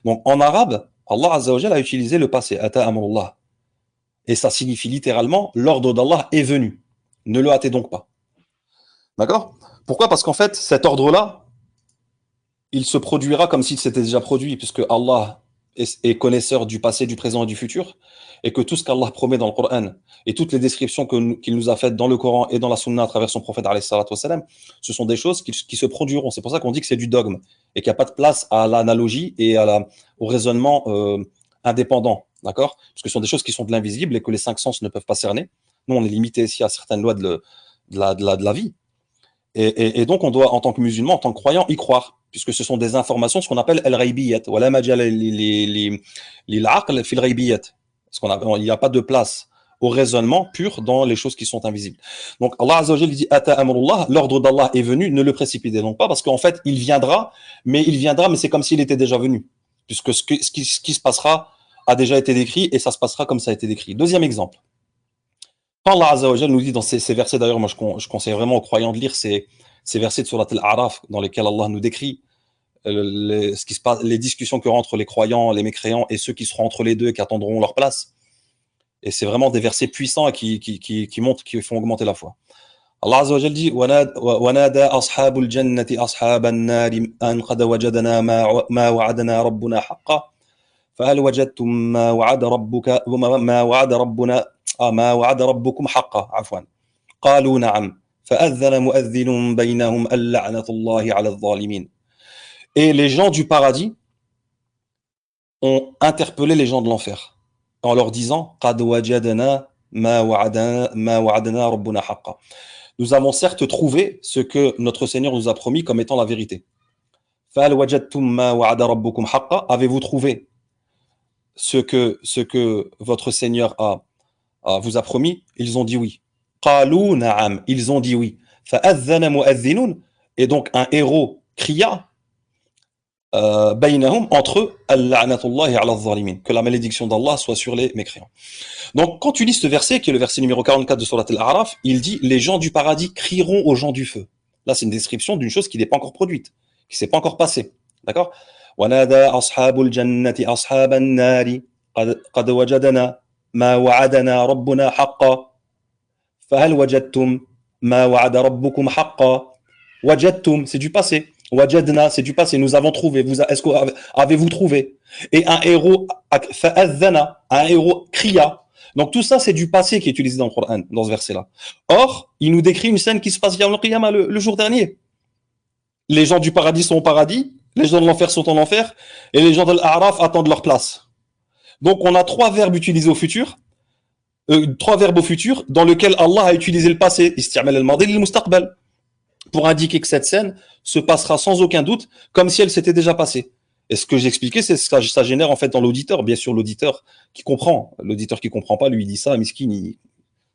Donc en arabe, Allah Azza wa Jalla a utilisé le passé. Ata amrullah. Et ça signifie littéralement l'ordre d'Allah est venu. Ne le hâtez donc pas. D'accord? Pourquoi? Parce qu'en fait, cet ordre-là, il se produira comme s'il s'était déjà produit, puisque Allah est connaisseur du passé, du présent et du futur, et que tout ce qu'Allah promet dans le Coran, et toutes les descriptions qu'il nous a faites dans le Coran et dans la Sunna à travers son prophète, ce sont des choses qui se produiront. C'est pour ça qu'on dit que c'est du dogme, et qu'il n'y a pas de place à l'analogie et au raisonnement indépendant. D'accord? Parce que ce sont des choses qui sont de l'invisible et que les 5 sens ne peuvent pas cerner. Nous, on est limité ici à certaines lois de la vie. Et donc, on doit, en tant que musulman, en tant que croyant, y croire, puisque ce sont des informations, ce qu'on appelle al-ghaybiyat. Wala majala lil-aql fil ghaybiyat. Il n'y a pas de place au raisonnement pur dans les choses qui sont invisibles. Donc, Allah Azza wa Jalla dit Ata amrullah, l'ordre d'Allah est venu, ne le précipitez donc pas, parce qu'en fait, il viendra, mais c'est comme s'il était déjà venu, puisque ce qui se passera a déjà été décrit et ça se passera comme ça a été décrit. Deuxième exemple. Quand Allah Azza wa Jalla nous dit dans ces versets, d'ailleurs, moi je conseille vraiment aux croyants de lire ces versets de Surat Al-A'raf dans lesquels Allah nous décrit ce qui se passe, les discussions qu'il y aura entre les croyants, les mécréants et ceux qui seront entre les deux et qui attendront leur place. Et c'est vraiment des versets puissants qui montent, qui font augmenter la foi. Allah Azza wa Jalla dit وَنَادَى أَصْحَابُ الْجَنَّةِ أَصْحَابَ النَّارِ أَنْ قَدْ وَجَدْنَا مَا وَعَدَنَا رَبُّنَا حَقًّا فَهَلْ وَجَدْتُم مَّا وَعَدَ رَبُّكُمْ حَقًّا عفوا قالوا نعم فأذن مؤذن بينهم اللعنة الله على الظالمين. Et les gens du paradis ont interpellé les gens de l'enfer en leur disant قَدْ وَجَدْنَا مَا وَعَدَنَا رَبُّنَا حَقًّا. Nous avons certes trouvé ce que notre Seigneur nous a promis comme étant la vérité. فَهَلْ وَجَدْتُم مَّا وَعَدَ رَبُّكُمْ حَقًّا. Avez-vous trouvé ce que votre Seigneur vous a promis? Ils ont dit oui. قالوا نعم. Ils ont dit oui. فأذن مؤذن. Et donc un héros cria بينهم entre eux اللعنة الله على الظالمين, que la malédiction d'Allah soit sur les mécréants. Donc quand tu lis ce verset qui est le verset numéro 44 de Surat Al-A'raf, il dit les gens du paradis crieront aux gens du feu. Là c'est une description d'une chose qui n'est pas encore produite, qui s'est pas encore passée. D'accord? ونادى أصحاب الجنة أصحاب النار قد وجدنا ما وعدنا ربنا حقا فهل وجدتم ما وعد ربكم حقا. وجدتم, c'est du passé. Wajadna, c'est du passé. Nous avons trouvé. Est-ce que avez-vous trouvé? Et un héros, fa'adhana, un héros cria. Donc tout ça, c'est du passé qui est utilisé dans le Coran, dans ce verset-là. Or, il nous décrit une scène qui se passe le jour dernier. Les gens du paradis sont au paradis, les gens de l'enfer sont en enfer, et les gens de l'A'raf attendent leur place. Donc on a trois verbes utilisés au futur, dans lesquels Allah a utilisé le passé, isti'mal al-madi lil-mustaqbal, pour indiquer que cette scène se passera sans aucun doute comme si elle s'était déjà passée. Et ce que j'expliquais, c'est que ça génère en fait dans l'auditeur, bien sûr l'auditeur qui comprend pas, lui il dit ça, miskin,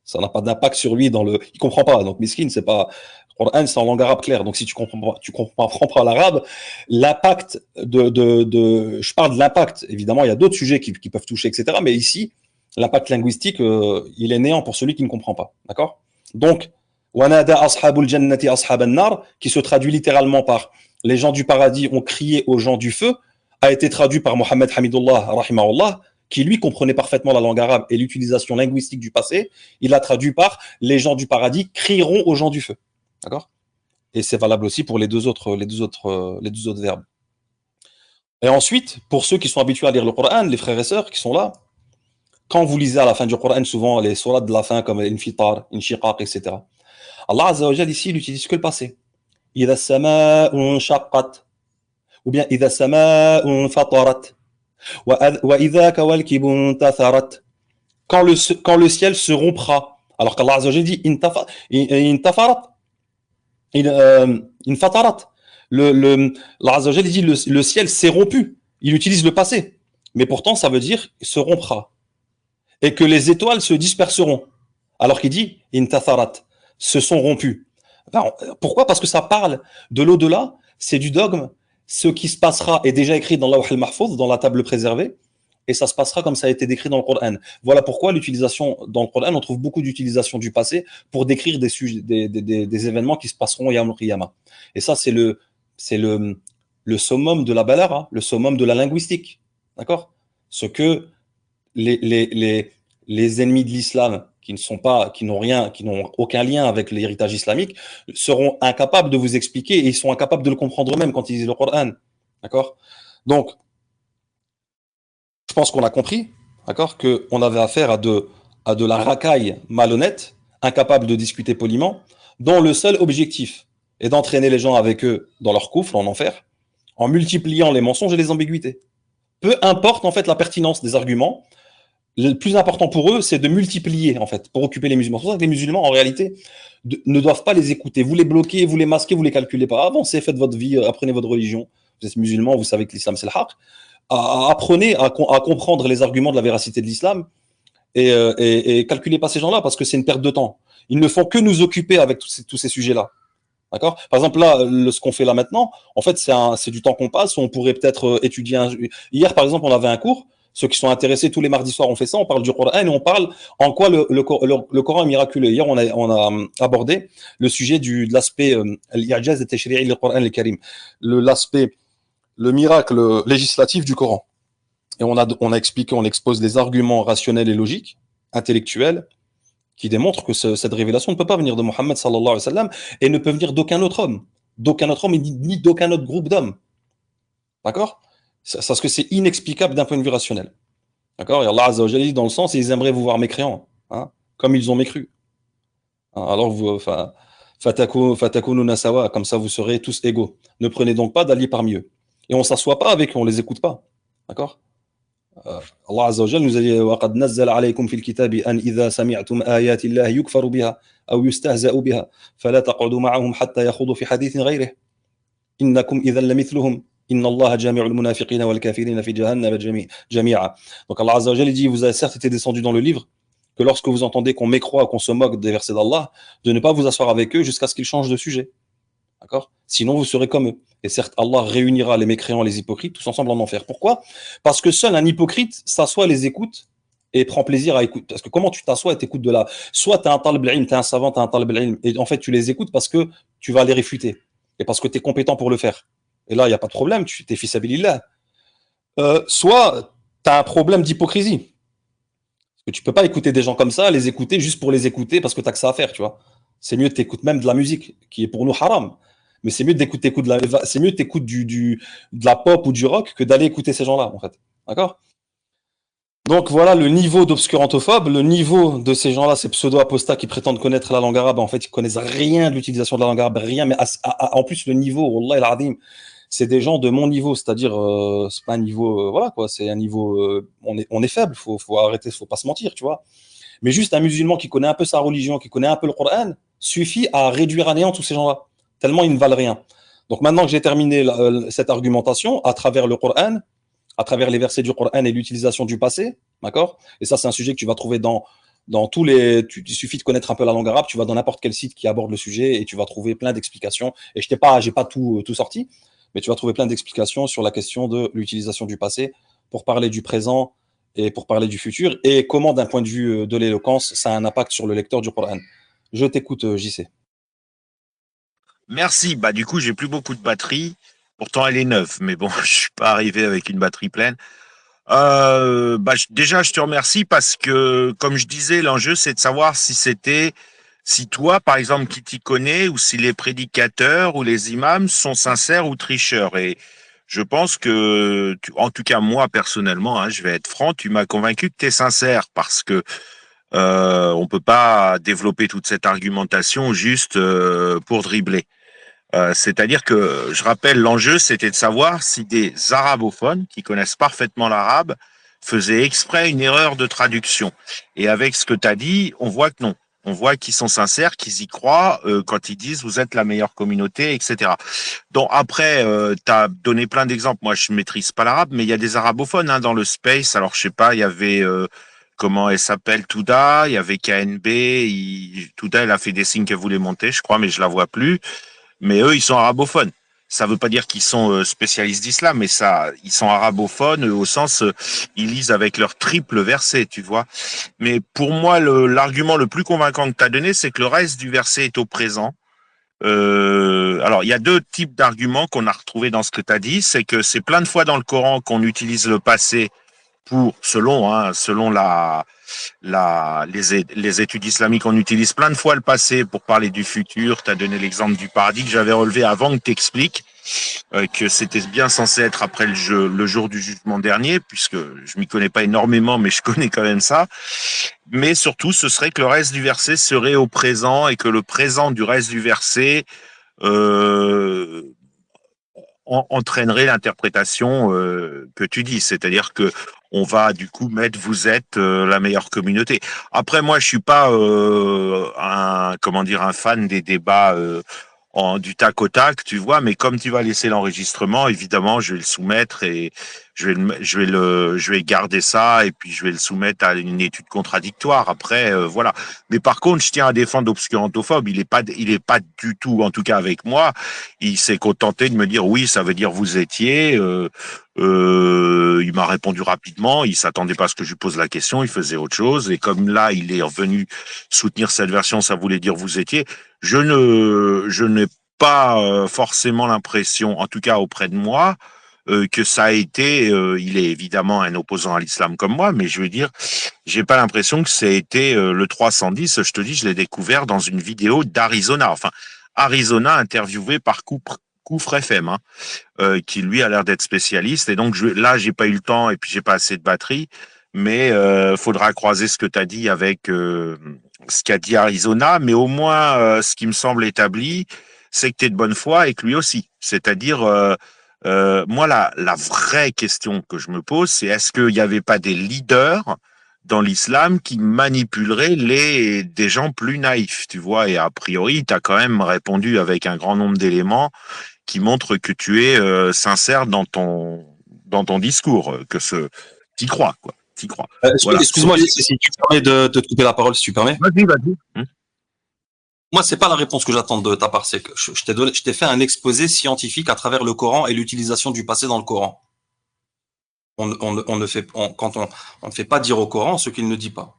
ça n'a pas d'impact sur lui il comprend pas, donc miskin, c'est pas, Coran c'est en langue arabe claire, donc si tu comprends pas l'arabe, l'impact je parle de l'impact, évidemment il y a d'autres sujets qui peuvent toucher, etc., mais ici, l'impact linguistique, il est néant pour celui qui ne comprend pas, d'accord? Donc, Wanada ashabul jannati ashab an-nar, qui se traduit littéralement par les gens du paradis ont crié aux gens du feu, a été traduit par Mohammed Hamidullah rahimahullah, qui lui comprenait parfaitement la langue arabe et l'utilisation linguistique du passé. Il a traduit par les gens du paradis crieront aux gens du feu. D'accord? Et c'est valable aussi pour les deux autres verbes. Et ensuite, pour ceux qui sont habitués à lire le Coran, les frères et sœurs qui sont là, quand vous lisez à la fin du Coran souvent les sourates de la fin comme Infitar, Inshiqaq, etc., Allah Azza wa Jalla ici, il utilise que le passé. إِذَا السَّمَاءُ انشَقَّتْ, ou bien إِذَا السَّمَاءُ انفَطَرَتْ, وَإِذَا كَوَالْكِبُ انتَثَرَتْ. Quand le ciel se rompra. Alors qu'Allah Azza wa Jalla dit intafarat, infatarat. Allah Azza wa Jalla dit le ciel s'est rompu. Il utilise le passé. Mais pourtant, ça veut dire se rompra. Et que les étoiles se disperseront. Alors qu'il dit intatharat, se sont rompus. Alors, pourquoi? Parce que ça parle de l'au-delà, c'est du dogme. Ce qui se passera est déjà écrit dans l'Awh al-Mahfouz, dans la table préservée, et ça se passera comme ça a été décrit dans le Coran. Voilà pourquoi l'utilisation dans le Coran, on trouve beaucoup d'utilisation du passé pour décrire des événements qui se passeront Yawm al-Qiyamah. Et ça, c'est le summum de la balagha, le summum de la linguistique. D'accord? Ce que les ennemis de l'islam qui n'ont aucun lien avec l'héritage islamique seront incapables de vous expliquer et ils sont incapables de le comprendre eux-mêmes quand ils lisent le Coran. D'accord? Donc, je pense qu'on a compris, d'accord, qu'on avait affaire à de la racaille malhonnête, incapable de discuter poliment, dont le seul objectif est d'entraîner les gens avec eux dans leur coufle, en enfer, en multipliant les mensonges et les ambiguïtés. Peu importe en fait la pertinence des arguments, Le plus important pour eux, c'est de multiplier, en fait, pour occuper les musulmans. C'est pour ça que les musulmans, en réalité, ne doivent pas les écouter. Vous les bloquez, vous les masquez, vous les calculez pas. Avancez, faites votre vie, apprenez votre religion. Vous êtes musulman, vous savez que l'islam, c'est le haqq. Apprenez à comprendre les arguments de la véracité de l'islam et calculez pas ces gens-là parce que c'est une perte de temps. Ils ne font que nous occuper avec tous ces sujets-là. D'accord? Par exemple, là, ce qu'on fait là maintenant, en fait, c'est du temps qu'on passe. On pourrait peut-être étudier. Hier, par exemple, on avait un cours. Ceux qui sont intéressés, tous les mardis soirs, on fait ça. On parle du Coran et on parle en quoi le Coran est miraculeux. Hier, on a abordé le sujet de l'aspect l'ijaz et tashri'i du Coran al-Karim, l'aspect, le miracle législatif du Coran. Et on a expliqué, on expose des arguments rationnels et logiques, intellectuels, qui démontrent que cette révélation ne peut pas venir de Mohammed sallallahu alayhi wa sallam et ne peut venir d'aucun autre homme ni d'aucun autre groupe d'hommes. D'accord? Parce que c'est inexplicable d'un point de vue rationnel. D'accord? Et Allah Azza wa Jalla dit dans le sens, ils aimeraient vous voir mécréants, hein, comme ils ont mécru. Alors fatakunu nasawa, comme ça vous serez tous égaux. Ne prenez donc pas d'alliés parmi eux. Et on s'assoit pas avec eux, on les écoute pas. D'accord? Allah Azza wa Jalla nous a dit وَقَدْ نَزَّلَ عَلَيْكُمْ فِي الْكِتَابِ أَنْ إِذَا سَمِعْتُمْ آيَاتِ اللَّهِ يُكْفَرُ بِهَا أَوْ يُسْتَهْزَأُ بِهَا فَلَا تَقْعُدُوا مَعَهُمْ حَتَّى يَخُوضُوا فِي حَدِيثٍ غَيْرِهِ إِنَّكُمْ إِذًا لَمِثْلُهُمْ إِنَّ اللَّهَ جَامِعُ الْمُنَافِقِينَ وَالْكَافِرِينَ فِي جَهَنَّمَ جَمِيعًا. Donc Allah Azza wa Jalla dit, vous avez certes été descendu dans le livre que lorsque vous entendez qu'on mécroit, qu'on se moque des versets d'Allah, de ne pas vous asseoir avec eux jusqu'à ce qu'ils changent de sujet. D'accord? Sinon, vous serez comme eux. Et certes, Allah réunira les mécréants et les hypocrites tous ensemble en enfer. Pourquoi? Parce que seul un hypocrite s'assoit, les écoute et prend plaisir à écouter. Parce que comment tu t'assois et t'écoutes de là? Soit tu es un talib al-ilm, tu es un savant, tu es un talib al-ilm, et en fait, tu les écoutes parce que tu vas les réfuter et parce que tu es compétent pour le faire. Et là, il n'y a pas de problème, tu es fils abilillah. Soit tu as un problème d'hypocrisie. Parce que tu peux pas écouter des gens comme ça, les écouter juste pour les écouter parce que tu as que ça à faire, tu vois. C'est mieux de t'écouter même de la musique, qui est pour nous haram. Mais c'est mieux d'écouter de la pop ou du rock que d'aller écouter ces gens-là, en fait. D'accord? Donc voilà le niveau d'obscurantophobe, le niveau de ces gens-là, ces pseudo-apostats qui prétendent connaître la langue arabe, en fait, ils connaissent rien de l'utilisation de la langue arabe, rien, mais en plus le niveau, wallah al-azim, c'est des gens de mon niveau, c'est-à-dire, c'est pas un niveau, voilà quoi, c'est un niveau, on est faible, faut arrêter, faut pas se mentir, tu vois. Mais juste un musulman qui connaît un peu sa religion, qui connaît un peu le Coran, suffit à réduire à néant tous ces gens-là, tellement ils ne valent rien. Donc maintenant que j'ai terminé cette argumentation à travers le Coran, à travers les versets du Coran et l'utilisation du passé, d'accord? Et ça, c'est un sujet que tu vas trouver dans tous les. Il suffit de connaître un peu la langue arabe, tu vas dans n'importe quel site qui aborde le sujet et tu vas trouver plein d'explications. Et j'ai pas tout sorti, mais tu vas trouver plein d'explications sur la question de l'utilisation du passé pour parler du présent et pour parler du futur et comment, d'un point de vue de l'éloquence, ça a un impact sur le lecteur du Coran. Je t'écoute, JC. Merci. Bah, du coup, j'ai plus beaucoup de batterie. Pourtant, elle est neuve, mais bon, je suis pas arrivé avec une batterie pleine. Déjà, je te remercie parce que, comme je disais, l'enjeu, c'est de savoir si toi, par exemple, qui t'y connais, ou si les prédicateurs ou les imams sont sincères ou tricheurs. Et je pense que, en tout cas, moi, personnellement, hein, je vais être franc, tu m'as convaincu que tu es sincère parce que on peut pas développer toute cette argumentation juste pour dribbler. C'est-à-dire que, je rappelle, l'enjeu, c'était de savoir si des arabophones qui connaissent parfaitement l'arabe faisaient exprès une erreur de traduction. Et avec ce que tu as dit, on voit que non. On voit qu'ils sont sincères, qu'ils y croient quand ils disent vous êtes la meilleure communauté, etc. Donc après, tu as donné plein d'exemples. Moi, je maîtrise pas l'arabe, mais il y a des arabophones hein, dans le space. Alors, je sais pas, il y avait comment elle s'appelle, Touda, il y avait KNB. Touda, elle a fait des signes qu'elle voulait monter, je crois, mais je la vois plus. Mais eux, ils sont arabophones. Ça veut pas dire qu'ils sont spécialistes d'islam, mais ça, ils sont arabophones au sens, ils lisent avec leur triple verset, tu vois. Mais pour moi, l'argument le plus convaincant que tu as donné, c'est que le reste du verset est au présent. Alors, il y a deux types d'arguments qu'on a retrouvés dans ce que tu as dit. C'est que c'est plein de fois dans le Coran qu'on utilise le passé pour, selon les études islamiques, on utilise plein de fois le passé pour parler du futur. Tu as donné l'exemple du paradis que j'avais relevé avant que tu expliques que c'était bien censé être après le jour du jugement dernier, puisque je m'y connais pas énormément, mais je connais quand même ça. Mais surtout, ce serait que le reste du verset serait au présent et que le présent du reste du verset entraînerait l'interprétation que tu dis. C'est-à-dire que on va du coup mettre vous êtes la meilleure communauté. Après, moi, je suis pas un fan des débats du tac au tac, tu vois, mais comme tu vas laisser l'enregistrement, évidemment, je vais le soumettre et je vais garder ça et puis je vais le soumettre à une étude contradictoire. Après, voilà. Mais par contre, je tiens à défendre l'obscurantophobe. Il est pas du tout, en tout cas avec moi. Il s'est contenté de me dire oui, ça veut dire vous étiez. Il m'a répondu rapidement. Il s'attendait pas à ce que je lui pose la question. Il faisait autre chose. Et comme là, il est revenu soutenir cette version, ça voulait dire vous étiez. Je n'ai pas forcément l'impression, en tout cas auprès de moi, que ça a été. Il est évidemment un opposant à l'islam comme moi, mais je veux dire, j'ai pas l'impression que ça a été le 310. Je te dis, je l'ai découvert dans une vidéo d'Arizona. Enfin, Arizona interviewé par Koufre FM, hein, qui lui a l'air d'être spécialiste. Et donc là, j'ai pas eu le temps et puis j'ai pas assez de batterie. Mais faudra croiser ce que tu as dit avec ce qu'a dit Arizona. Mais au moins, ce qui me semble établi, c'est que tu es de bonne foi et que lui aussi. C'est-à-dire, moi, la vraie question que je me pose, c'est est-ce qu'il n'y avait pas des leaders dans l'islam qui manipuleraient des gens plus naïfs, tu vois? Et a priori, tu as quand même répondu avec un grand nombre d'éléments qui montrent que tu es sincère dans ton discours, t'y crois, quoi. T'y crois. Voilà. Excuse-moi, si tu permets de te couper la parole, si tu permets. Vas-y. Moi, c'est pas la réponse que j'attends de ta part. C'est que je t'ai fait un exposé scientifique à travers le Coran et l'utilisation du passé dans le Coran. On ne fait pas dire au Coran ce qu'il ne dit pas.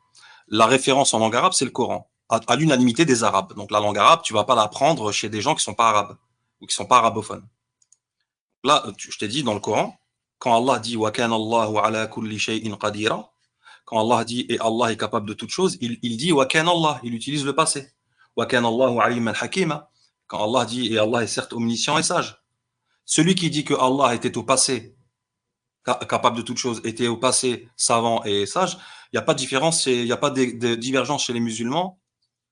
La référence en langue arabe, c'est le Coran, à l'unanimité des Arabes. Donc la langue arabe, tu vas pas l'apprendre chez des gens qui sont pas arabes ou qui sont pas arabophones. Là, je t'ai dit dans le Coran, quand Allah dit wa kana Allahu ala kulli shay'in qadira, quand Allah dit et Allah est capable de toute chose, il dit wa kana Allah, il utilise le passé. Wa kana Allahu aliman hakima, quand Allah dit et Allah est certes omniscient et sage. Celui qui dit que Allah était au passé capable de toute chose, était au passé savant et sage, il n'y a pas de différence, il n'y a pas de divergence chez les musulmans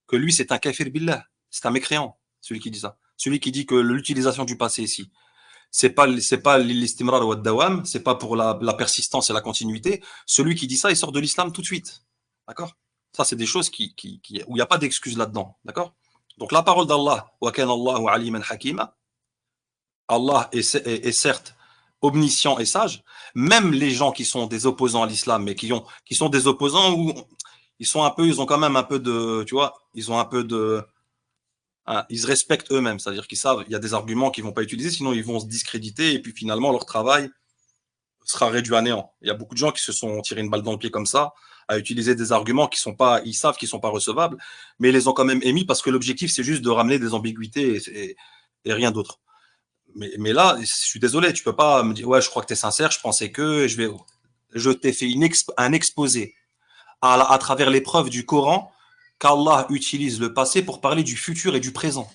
que lui c'est un kafir billah, c'est un mécréant, celui qui dit ça. Celui qui dit que l'utilisation du passé ici, c'est pas l'istimrar ou ad-dawam, c'est pas pour la persistance et la continuité. Celui qui dit ça, il sort de l'islam tout de suite. D'accord? Ça, c'est des choses où il n'y a pas d'excuse là-dedans. D'accord? Donc, la parole d'Allah, wa kana Allahu aliman hakima, Allah est certes omniscient et sage. Même les gens qui sont des opposants à l'islam, mais qui sont des opposants où ils ont quand même un peu de, tu vois, ils ont un peu de, ils se respectent eux-mêmes, c'est-à-dire qu'ils savent, il y a des arguments qu'ils vont pas utiliser, sinon ils vont se discréditer et puis finalement leur travail sera réduit à néant. Il y a beaucoup de gens qui se sont tirés une balle dans le pied comme ça, à utiliser des arguments qui sont pas, ils savent qu'ils sont pas recevables, mais ils les ont quand même émis parce que l'objectif c'est juste de ramener des ambiguïtés et rien d'autre. Mais là, je suis désolé, tu peux pas me dire ouais, je crois que tu es sincère, je pensais que je t'ai fait un exposé à travers les preuves du Coran qu'Allah utilise le passé pour parler du futur et du présent.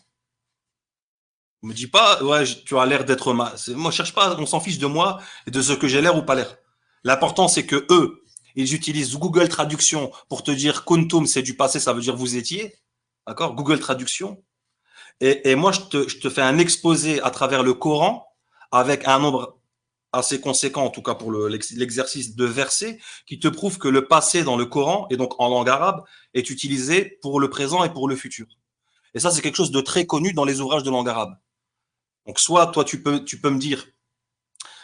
Ne me dis pas, ouais, tu as l'air d'être moi, je cherche pas, on s'en fiche de moi et de ce que j'ai l'air ou pas l'air. L'important, c'est que eux, ils utilisent Google Traduction pour te dire kuntum, c'est du passé, ça veut dire vous étiez. D'accord? Google Traduction. Et moi, je te fais un exposé à travers le Coran avec un nombre assez conséquent, en tout cas pour l'exercice de versets, qui te prouve que le passé dans le Coran, et donc en langue arabe, est utilisé pour le présent et pour le futur. Et ça, c'est quelque chose de très connu dans les ouvrages de langue arabe. Donc, soit toi, tu peux me dire,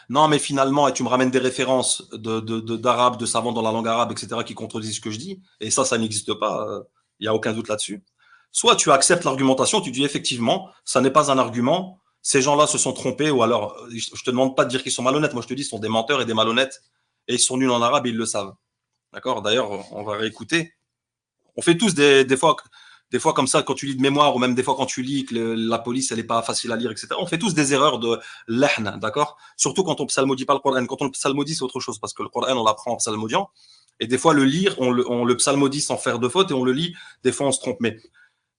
non, mais finalement, et tu me ramènes des références d'arabes, de savants dans la langue arabe, etc., qui contredisent ce que je dis, et ça n'existe pas, il n'y a aucun doute là-dessus. Soit tu acceptes l'argumentation, tu dis effectivement, ça n'est pas un argument, ces gens-là se sont trompés, ou alors, je te demande pas de dire qu'ils sont malhonnêtes, moi je te dis, ils sont des menteurs et des malhonnêtes, et ils sont nuls en arabe et ils le savent. D'accord? D'ailleurs, on va réécouter. On fait tous des fois comme ça, quand tu lis de mémoire, ou même des fois quand tu lis que la police, elle n'est pas facile à lire, etc. On fait tous des erreurs de lahn, d'accord? Surtout quand on psalmodie pas le Coran. Quand on le psalmodie, c'est autre chose, parce que le Coran, on l'apprend en psalmodiant, et des fois, le lire, on le psalmodie sans faire de faute, et on le lit, des fois, on se trompe. Mais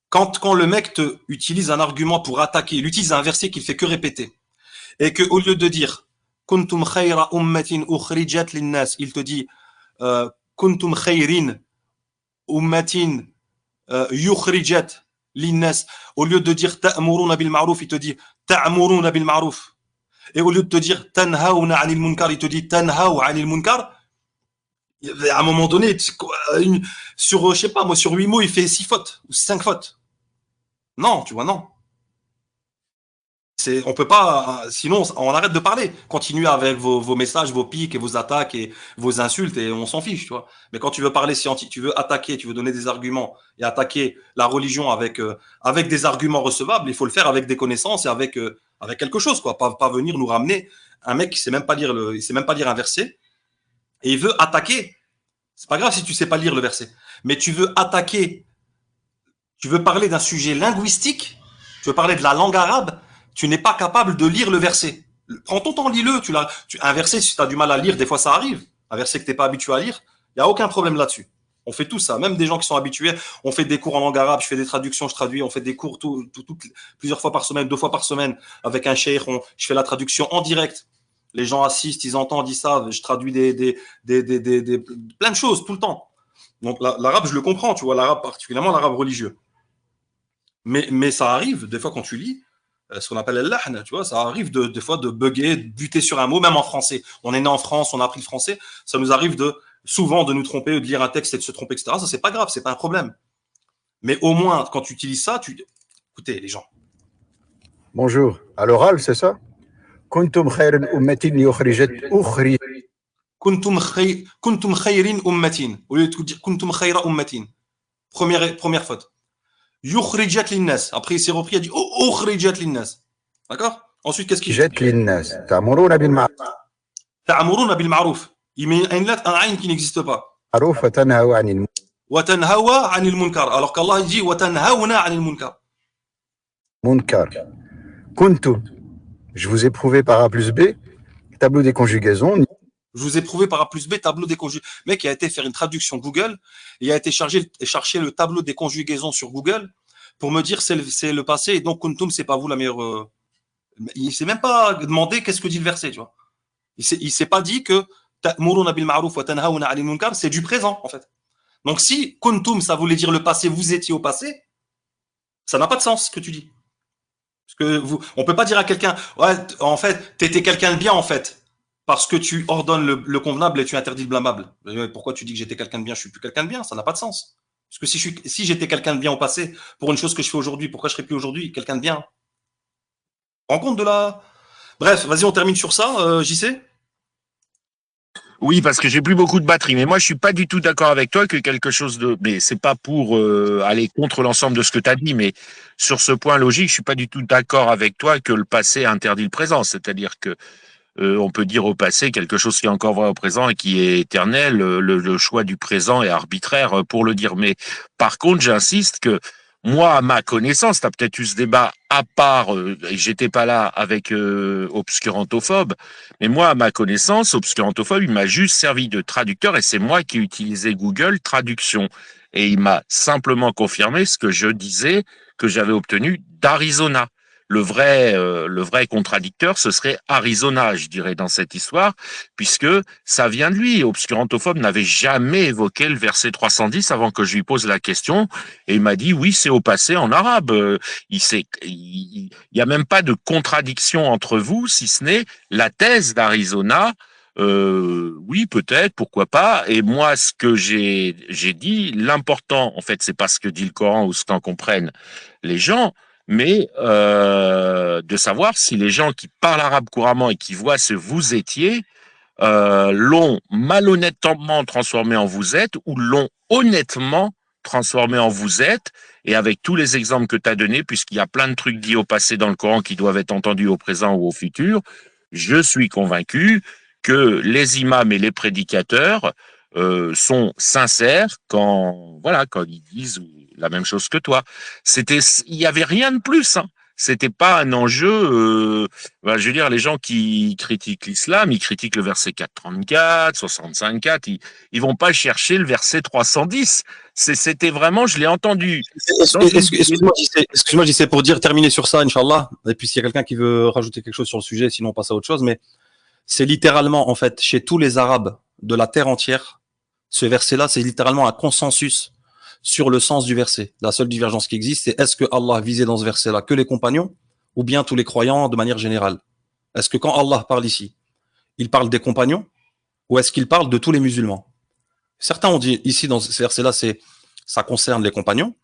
quand le mec te utilise un argument pour attaquer, il utilise un verset qu'il fait que répéter, et que au lieu de dire kuntum khayra ummatin ukhrijat linnas, il te dit kuntum khayrin ummatin yukhrijat linnas, au lieu de dire ta'muruna bil ma'ruf, il te dit ta'muruna bil ma'ruf, et au lieu de te dire tanhauna 'anil munkar, il te dit tanhau 'anil munkar. À un moment donné, sur, je sais pas, moi, sur 8 mots, il fait 6 fautes ou 5 fautes. Non, tu vois, non. On peut pas, sinon on arrête de parler. Continuez avec vos messages, vos pics et vos attaques et vos insultes et on s'en fiche, tu vois. Mais quand tu veux parler scientifique, tu veux attaquer, tu veux donner des arguments et attaquer la religion avec des arguments recevables, il faut le faire avec des connaissances et avec quelque chose, quoi. Pas venir nous ramener un mec qui sait même pas lire il sait même pas lire un verset et il veut attaquer. C'est pas grave si tu sais pas lire le verset, mais tu veux attaquer, tu veux parler d'un sujet linguistique, tu veux parler de la langue arabe, tu n'es pas capable de lire le verset. Prends ton temps, lis-le. Un verset, si tu as du mal à lire, des fois ça arrive. Un verset que tu n'es pas habitué à lire, il n'y a aucun problème là-dessus. On fait tout ça, même des gens qui sont habitués. On fait des cours en langue arabe, je fais des traductions, je traduis. On fait des cours plusieurs fois par semaine, 2 fois par semaine avec un cheikh. Je fais la traduction en direct. Les gens assistent, ils entendent, ils savent. Je traduis plein de choses tout le temps. Donc l'arabe, je le comprends, tu vois, l'arabe, particulièrement l'arabe religieux. Mais ça arrive, des fois, quand tu lis, ce qu'on appelle l'ahn, tu vois, ça arrive des fois de bugger, de buter sur un mot, même en français. On est né en France, on a appris le français, ça nous arrive souvent de nous tromper, de lire un texte et de se tromper, etc. Ça, c'est pas grave, c'est pas un problème. Mais au moins, quand tu utilises ça, écoutez, les gens. Bonjour. À l'oral, c'est ça? Kuntum khayrin ummatin yukhrijat ukhrij. Kuntum khayrin ummatin. Au lieu de dire kuntum khayra ummatin. Première faute. Yukhrijat linnas. Après, il s'est repris, il a dit ukhrijat linnas. D'accord? Ensuite, qu'est-ce qu'il dit? Jet linnas. Ta'muruna bil ma'ruf. Ta'muruna bil ma'ruf. Il met une lettre, un ayn qui n'existe pas. Ma'ruf wa tanhawa 'anil wa tanhawa 'anil munkar. Alors qu'Allah il dit wa tanhawna 'anil munkar. Munkar. Kuntum. Je vous ai prouvé par A plus B, tableau des conjugaisons. Je vous ai prouvé par A plus B, tableau des conjugaisons. Le mec, il a été faire une traduction Google, il a été chercher le tableau des conjugaisons sur Google pour me dire c'est le passé, et donc kuntum, c'est pas vous la meilleure. Il s'est même pas demandé qu'est-ce que dit le verset, tu vois. Il s'est pas dit que ta'muruna bil ma'ruf wa tanhauna 'anil munkar, c'est du présent, en fait. Donc si kuntum, ça voulait dire le passé, vous étiez au passé, ça n'a pas de sens ce que tu dis. Parce que on peut pas dire à quelqu'un, ouais, en fait, t'étais quelqu'un de bien, en fait, parce que tu ordonnes le convenable et tu interdis le blâmable. Pourquoi tu dis que j'étais quelqu'un de bien, je suis plus quelqu'un de bien? Ça n'a pas de sens. Parce que si j'étais quelqu'un de bien au passé, pour une chose que je fais aujourd'hui, pourquoi je serais plus aujourd'hui quelqu'un de bien? Rends compte de la... Bref, vas-y, on termine sur ça, JC. Oui, parce que j'ai plus beaucoup de batterie. Mais moi, je suis pas du tout d'accord avec toi que quelque chose de... Mais c'est pas pour aller contre l'ensemble de ce que tu as dit, mais sur ce point logique, je suis pas du tout d'accord avec toi que le passé interdit le présent. C'est-à-dire que on peut dire au passé quelque chose qui est encore vrai au présent et qui est éternel. Le choix du présent est arbitraire pour le dire. Mais par contre, j'insiste que moi, à ma connaissance, tu as peut-être eu ce débat à part, et j'étais pas là avec Obscurantophobe, mais moi, à ma connaissance, Obscurantophobe, il m'a juste servi de traducteur et c'est moi qui ai utilisé Google Traduction. Et il m'a simplement confirmé ce que je disais que j'avais obtenu d'Arizona. Le vrai contradicteur, ce serait Arizona, je dirais, dans cette histoire, puisque ça vient de lui. Obscurantophobe n'avait jamais évoqué le verset 310 avant que je lui pose la question, et il m'a dit, oui, c'est au passé en arabe. Il y a même pas de contradiction entre vous, si ce n'est la thèse d'Arizona. Oui, peut-être, pourquoi pas. Et moi, ce que j'ai dit, l'important, en fait, c'est pas ce que dit le Coran ou ce qu'en comprennent les gens, mais de savoir si les gens qui parlent arabe couramment et qui voient ce vous étiez l'ont malhonnêtement transformé en vous êtes ou l'ont honnêtement transformé en vous êtes. Et avec tous les exemples que tu as donnés, puisqu'il y a plein de trucs dits au passé dans le Coran qui doivent être entendus au présent ou au futur, je suis convaincu que les imams et les prédicateurs sont sincères quand ils disent la même chose que toi. Il y avait rien de plus, hein. C'était pas un enjeu. Je veux dire, les gens qui critiquent l'islam, ils critiquent le verset 434, 65, ils vont pas chercher le verset 310. C'était vraiment, je l'ai entendu. Excuse-moi, JC, pour terminer sur ça, Inch'Allah. Et puis s'il y a quelqu'un qui veut rajouter quelque chose sur le sujet, sinon on passe à autre chose. Mais c'est littéralement, en fait, chez tous les Arabes de la terre entière, ce verset-là, c'est littéralement un consensus sur le sens du verset. La seule divergence qui existe, c'est est-ce que Allah visait dans ce verset-là que les compagnons ou bien tous les croyants de manière générale? Est-ce que quand Allah parle ici, il parle des compagnons ou est-ce qu'il parle de tous les musulmans? Certains ont dit ici dans ce verset-là, ça concerne les compagnons,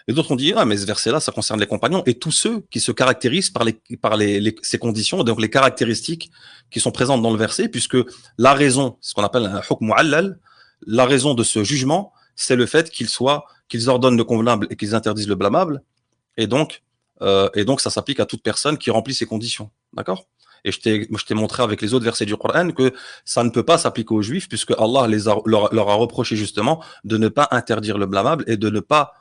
et d'autres ont dit ah mais ce verset-là, ça concerne les compagnons et tous ceux qui se caractérisent par ces conditions, donc les caractéristiques qui sont présentes dans le verset, puisque la raison, ce qu'on appelle un hukm mu'allal, la raison de ce jugement, c'est le fait qu'ils ordonnent le convenable et qu'ils interdisent le blâmable, et donc ça s'applique à toute personne qui remplit ces conditions, d'accord? Et je t'ai montré avec les autres versets du Coran que ça ne peut pas s'appliquer aux Juifs, puisque Allah leur a reproché justement de ne pas interdire le blâmable et de ne pas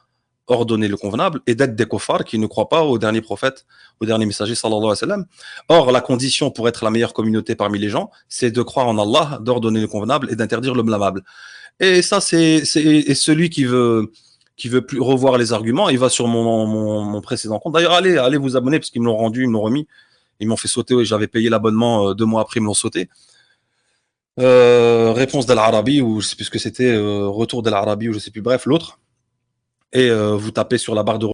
ordonner le convenable et d'être des kuffars qui ne croient pas au dernier prophète, au dernier messager sallallahu alayhi wa sallam. Or, la condition pour être la meilleure communauté parmi les gens, c'est de croire en Allah, d'ordonner le convenable et d'interdire le blâmable. Et ça, c'est celui qui veut plus revoir les arguments, il va sur mon précédent compte. D'ailleurs, allez vous abonner parce qu'ils me l'ont rendu, ils me l'ont remis. Ils m'ont fait sauter, oui, j'avais payé l'abonnement 2 mois après, ils me l'ont sauté. Réponse d'Al Arabi, ou je sais plus ce que c'était, retour d'Al Arabi, ou je sais plus, bref, l'autre. Et vous tapez sur la barre de